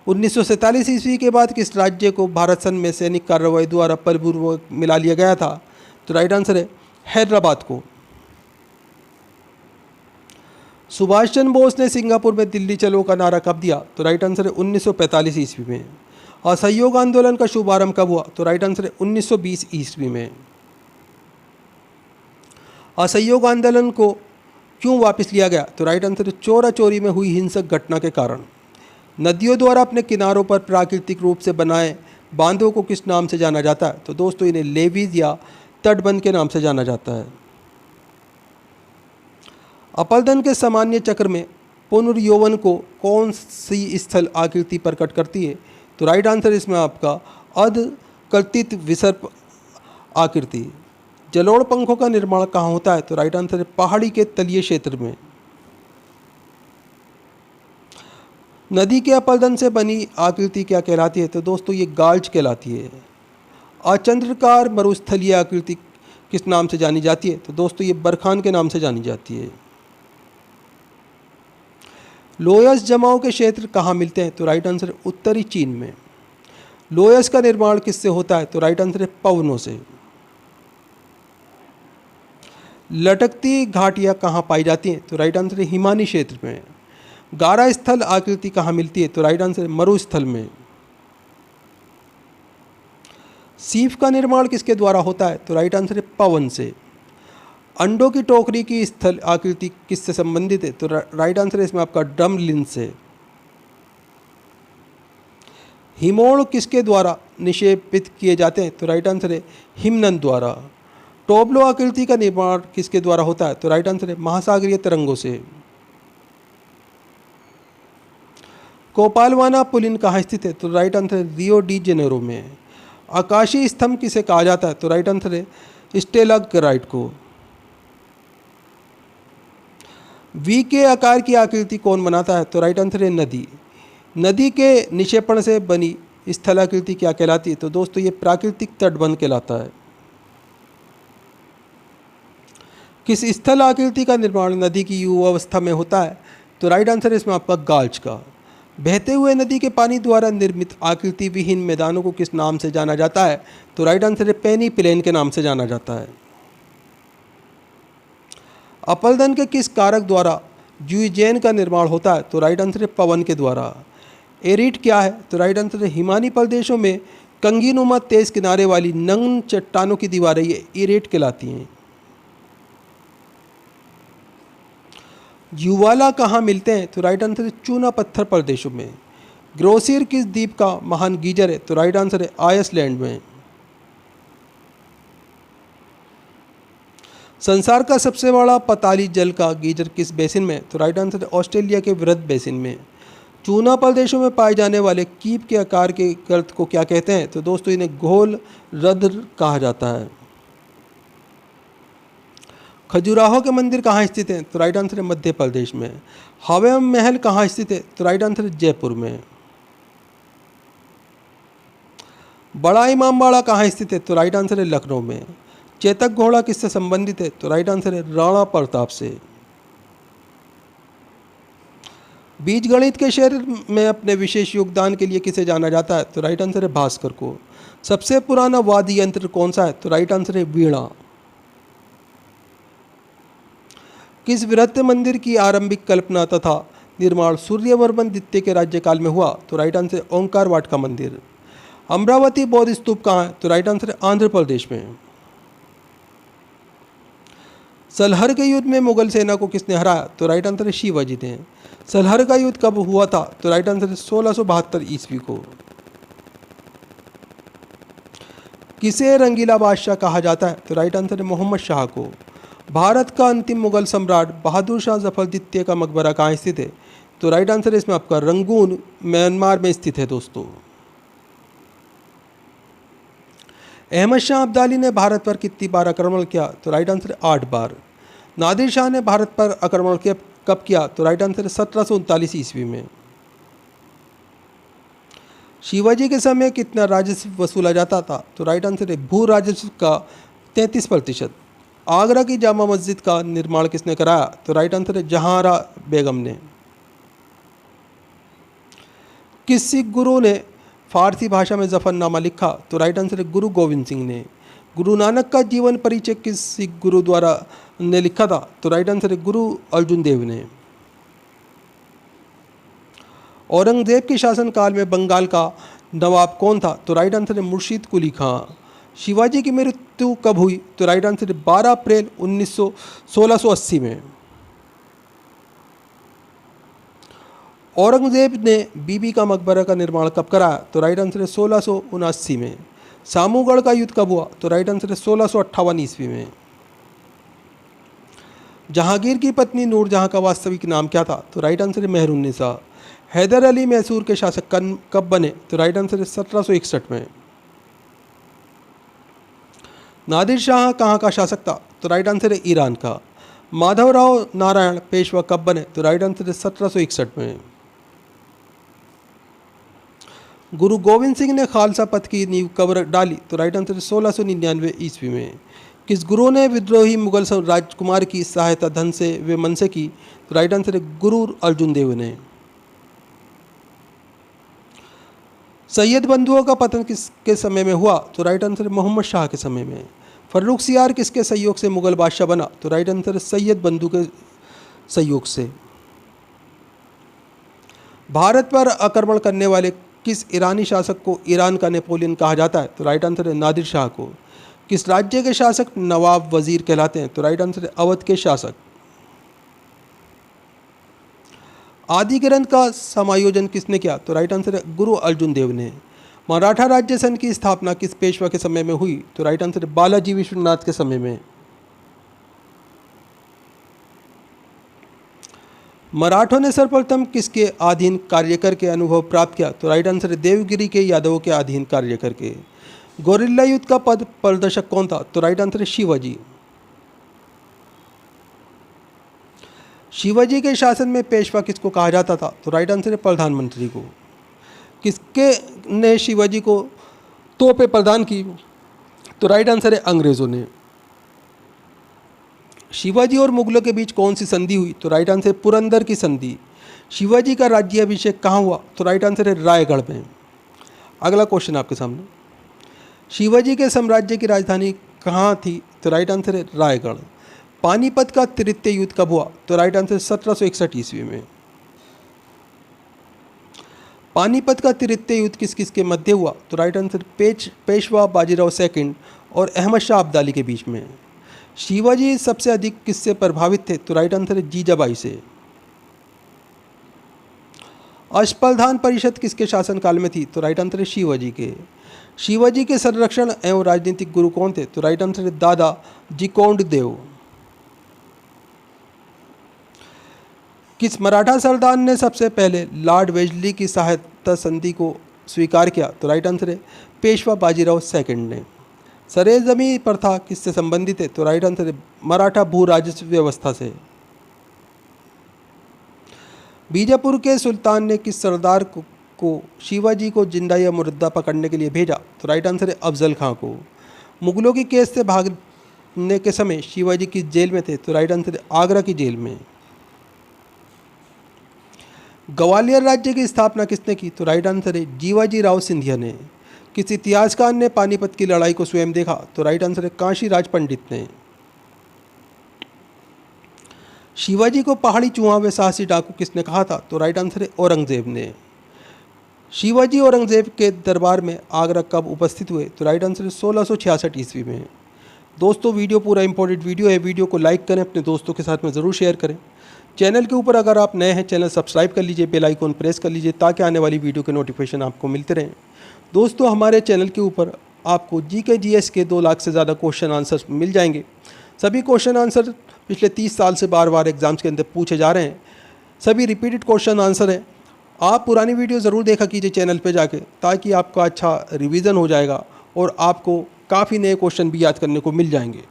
1947 ईस्वी के बाद किस राज्य को भारत संघ में सैनिक कार्रवाई द्वारा बलपूर्वक मिला लिया गया था? तो राइट आंसर है हैदराबाद को। सुभाष चंद्र बोस ने सिंगापुर में दिल्ली चलो का नारा कब दिया? तो राइट आंसर है 1945 ईस्वी में। असहयोग आंदोलन का शुभारंभ कब हुआ? तो राइट आंसर है 1920 ईस्वी में। असहयोग आंदोलन को क्यों वापस लिया गया? तो राइट आंसर है चोरा चोरी में हुई हिंसक घटना के कारण। नदियों द्वारा अपने किनारों पर प्राकृतिक रूप से बनाए बांधों को किस नाम से जाना जाता है? तो दोस्तों इन्हें लेवीज या तटबंध के नाम से जाना जाता है। अपलदन के सामान्य चक्र में पुनर्यौवन को कौन सी स्थल आकृति प्रकट करती है? तो राइट आंसर इसमें आपका अधकल्पित विसर्प आकृति। जलोढ़ पंखों का निर्माण कहाँ होता है? तो राइट आंसर है पहाड़ी के तलीय क्षेत्र में। नदी के अपलदन से बनी आकृति क्या कहलाती है? तो दोस्तों ये गाल्ज कहलाती है। अचंद्राकार मरुस्थलीय आकृति किस नाम से जानी जाती है? तो दोस्तों ये बरखान के नाम से जानी जाती है। लोयस जमाव के क्षेत्र कहाँ मिलते हैं? तो राइट आंसर है उत्तरी चीन में। लोयस का निर्माण किससे होता है? तो राइट आंसर है पवनों से। लटकती घाटियाँ कहाँ पाई जाती हैं? तो राइट आंसर है हिमानी क्षेत्र में। गारा स्थल आकृति कहाँ मिलती है? तो राइट आंसर है मरुस्थल में। सीप का निर्माण किसके द्वारा होता है? तो राइट आंसर है पवन से। अंडों की टोकरी की स्थल आकृति किससे संबंधित है? तो राइट आंसर है इसमें आपका ड्रमलिन से। हिमोण किसके द्वारा निक्षेपित किए जाते हैं? तो राइट आंसर है हिमनद द्वारा। टोब्लो आकृति का निर्माण किसके द्वारा होता है? तो राइट आंसर है महासागरीय तरंगों से। कोपालवाना पुलिन कहाँ स्थित है? तो राइट आंसर है रियो डी जेनेरो में। आकाशीय स्तंभ किसे कहा जाता है? तो राइट आंसर है स्टेलाग्राइट को। वी के आकार की आकृति कौन बनाता है? तो राइट आंसर है नदी। नदी के निक्षेपण से बनी स्थलाकृति क्या कहलाती है? तो दोस्तों ये प्राकृतिक तटबंध कहलाता है। किस स्थल आकृति का निर्माण नदी की युवावस्था में होता है? तो राइट आंसर है इसमें आपका गाल्ज का। बहते हुए नदी के पानी द्वारा निर्मित आकृति विहीन मैदानों को किस नाम से जाना जाता है? तो राइट आंसर है पेनी प्लेन के नाम से जाना जाता है। अपलदन के किस कारक द्वारा यूजेन का निर्माण होता है? तो राइट आंसर है पवन के द्वारा। एरिट क्या है? तो राइट आंसर है हिमानी प्रदेशों में कंगीनुमा तेज किनारे वाली नग्न चट्टानों की दीवारें ये एरिट कहलाती हैं। युवाला कहाँ मिलते हैं? तो राइट आंसर है चूना पत्थर प्रदेशों में। ग्रोसियर किस द्वीप का महान गीजर है? तो राइट आंसर है आइसलैंड में। संसार का सबसे बड़ा पताली जल का गीजर किस बेसिन में? तो राइट आंसर है ऑस्ट्रेलिया के वृहद बेसिन में। चूना प्रदेशों में पाए जाने वाले कीप के आकार के गर्त को क्या कहते हैं? तो दोस्तों इन्हें घोल रद्र कहा जाता है। खजुराहो के मंदिर कहाँ स्थित हैं? तो राइट आंसर है मध्य प्रदेश में। हवा महल कहाँ स्थित है? तो राइट आंसर है जयपुर में। बड़ा इमामबाड़ा कहाँ स्थित है? तो राइट आंसर है लखनऊ में। चेतक घोड़ा किससे संबंधित है? तो राइट आंसर है राणा प्रताप से। बीजगणित के क्षेत्र में अपने विशेष योगदान के लिए किसे जाना जाता है? तो राइट आंसर है भास्कर को। सबसे पुराना वाद्य यंत्र कौन सा है? तो राइट आंसर है वीणा। किस वृहत मंदिर की आरंभिक कल्पना तथा निर्माण सूर्यवर्मन द्वितीय के राज्यकाल में हुआ? तो राइट आंसर है ओंकार वाट का मंदिर। अमरावती बौद्ध स्तूप कहाँ है? तो राइट आंसर है आंध्र प्रदेश में। सलहर के युद्ध में मुगल सेना को किसने हराया? तो राइट आंसर है शिवाजी ने। सलहर का युद्ध कब हुआ था? तो राइट आंसर है 1672 ईस्वी को। किसे रंगीला बादशाह कहा जाता है? तो राइट आंसर है मोहम्मद शाह को। भारत का अंतिम मुगल सम्राट बहादुर शाह जफर द्वितीय का मकबरा कहाँ स्थित है? तो राइट आंसर है इसमें आपका रंगून म्यांमार में स्थित है दोस्तों। अहमद शाह अब्दाली ने भारत पर कितनी बार आक्रमण किया? तो राइट आंसर है 8 बार। नादिर शाह ने भारत पर आक्रमण कब किया? तो राइट आंसर है 1739 ईस्वी में। शिवाजी के समय कितना राजस्व वसूला जाता था? तो राइट आंसर है भू राजस्व का 33%। आगरा की जामा मस्जिद का निर्माण किसने कराया? तो राइट आंसर है जहांरा बेगम ने। किस सिख गुरु ने फारसी भाषा में जफरनामा लिखा? तो राइट आंसर है गुरु गोविंद सिंह ने। गुरु नानक का जीवन परिचय किस सिख गुरु द्वारा ने लिखा था? तो राइट आंसर है गुरु अर्जुन देव ने। औरंगजेब के शासनकाल में बंगाल का नवाब कौन था? तो राइट आंसर है मुर्शीद कुली खां। शिवाजी की मृत्यु कब हुई? तो राइट आंसर है 12 अप्रैल 1680 में। औरंगजेब ने बीबी का मकबरा का निर्माण कब कराया? तो राइट आंसर है 1679 में। सामूगढ़ का युद्ध कब हुआ? तो राइट आंसर है 1658 ईस्वी में। जहांगीर की पत्नी नूरजहां का वास्तविक नाम क्या था? तो राइट आंसर है मेहरुन्निसा। हैदर अली मैसूर के शासक कब बने? तो राइट आंसर है 1761 में। नादिर शाह कहाँ का शासक था? तो राइट आंसर है ईरान का। माधवराव नारायण पेशवा कब बने? तो राइट आंसर है 1761 में। गुरु गोविंद सिंह ने खालसा पंथ की नींव कब डाली? तो राइट आंसर है 1699 ईस्वी में। किस गुरु ने विद्रोही मुगल राजकुमार की सहायता धन से व मन से की? तो राइट आंसर है गुरु अर्जुन देव ने। सैयद बंधुओं का पतन किसके समय में हुआ? तो राइट आंसर है मोहम्मद शाह के समय में। फर्रुख सियार किसके सहयोग से मुगल बादशाह बना? तो राइट आंसर है सैयद बंधु के सहयोग से। भारत पर आक्रमण करने वाले किस ईरानी शासक को ईरान का नेपोलियन कहा जाता है? तो राइट आंसर है नादिर शाह को। किस राज्य के शासक नवाब वजीर कहलाते हैं? तो राइट आंसर है अवध के शासक। आदि ग्रंथ का समायोजन किसने किया? तो राइट आंसर है गुरु अर्जुन देव ने। मराठा राज्य संघ की स्थापना किस पेशवा के समय में हुई? तो राइट आंसर है बालाजी विश्वनाथ के समय में। मराठों ने सर्वप्रथम किसके अधीन कार्य करके अनुभव प्राप्त किया? तो राइट आंसर है देवगिरी के यादवों के अधीन कार्य करके। गोरिल्ला युद्ध का पद प्रदर्शक कौन था? तो राइट आंसर है शिवाजी। शिवाजी के शासन में पेशवा किसको कहा जाता था? तो राइट आंसर है प्रधानमंत्री को। किसके ने शिवाजी को तोपें प्रदान की? तो राइट आंसर है अंग्रेजों ने। शिवाजी और मुगलों के बीच कौन सी संधि हुई? तो राइट आंसर है पुरंदर की संधि। शिवाजी का राज्याभिषेक कहाँ हुआ? तो राइट आंसर है रायगढ़ में। अगला क्वेश्चन आपके सामने, शिवाजी के साम्राज्य की राजधानी कहाँ थी? तो राइट आंसर है रायगढ़। पानीपत का तृतीय युद्ध कब हुआ? तो राइट आंसर 1761 ईस्वी में। पानीपत का तृतीय युद्ध किस किस के मध्य हुआ? तो right answer Peshwa Bajirao second और अहमद शाह अब्दाली के बीच में। शिवाजी सबसे अधिक किससे प्रभावित थे? तो राइट आंसर है जीजाबाई से। अष्टप्रधान परिषद किसके शासनकाल में थी? तो राइट आंसर है शिवाजी के। शिवाजी के संरक्षण एवं राजनीतिक गुरु कौन थे? तो राइट आंसर है दादा जी कोंडदेव। किस मराठा सरदार ने सबसे पहले लॉर्ड वेल्लेस्ली की सहायता संधि को स्वीकार किया? तो राइट आंसर है पेशवा बाजीराव सेकंड ने। सरेजमी प्रथा किससे संबंधित है? तो राइट आंसर है मराठा भू राजस्व व्यवस्था से। बीजापुर के सुल्तान ने किस सरदार को शिवाजी को जिंदा या मुर्दा पकड़ने के लिए भेजा? तो राइट आंसर है अफजल खां को। मुगलों की केस से भागने के समय शिवाजी किस जेल में थे? तो राइट आंसर है आगरा की जेल में। ग्वालियर राज्य की स्थापना किसने की? तो राइट आंसर है जीवाजी राव सिंधिया ने। किस इतिहासकार ने पानीपत की लड़ाई को स्वयं देखा? तो राइट आंसर है काशीराज पंडित ने। शिवाजी को पहाड़ी चूहा व साहसी डाकू किसने कहा था? तो राइट आंसर है औरंगजेब ने। शिवाजी औरंगजेब के दरबार में आगरा कब उपस्थित हुए? तो राइट आंसर है 1666 ईस्वी में। दोस्तों वीडियो पूरा इंपॉर्टेंट वीडियो है, वीडियो को लाइक करें, अपने दोस्तों के साथ में ज़रूर शेयर करें। चैनल के ऊपर अगर आप नए हैं, चैनल सब्सक्राइब कर लीजिए, बेल आइकॉन प्रेस कर लीजिए ताकि आने वाली वीडियो के नोटिफिकेशन आपको मिलते रहें। दोस्तों हमारे चैनल के ऊपर आपको जीके जीएस के 2 लाख से ज़्यादा क्वेश्चन आंसर मिल जाएंगे। सभी क्वेश्चन आंसर पिछले 30 साल से बार एग्जाम्स के अंदर पूछे जा रहे हैं। सभी रिपीटेड क्वेश्चन आंसर हैं। आप पुरानी वीडियो ज़रूर देखा कीजिए चैनल पे जाके, ताकि आपका अच्छा रिवीजन हो जाएगा और आपको काफ़ी नए क्वेश्चन भी याद करने को मिल जाएंगे।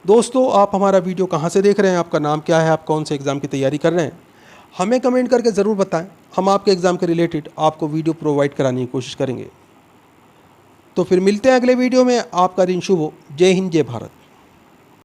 दोस्तों आप हमारा वीडियो कहाँ से देख रहे हैं, आपका नाम क्या है, आप कौन से एग्ज़ाम की तैयारी कर रहे हैं, हमें कमेंट करके ज़रूर बताएं। हम आपके एग्ज़ाम के रिलेटेड आपको वीडियो प्रोवाइड कराने की कोशिश करेंगे। तो फिर मिलते हैं अगले वीडियो में। आपका दिन शुभ हो। जय हिंद, जय भारत।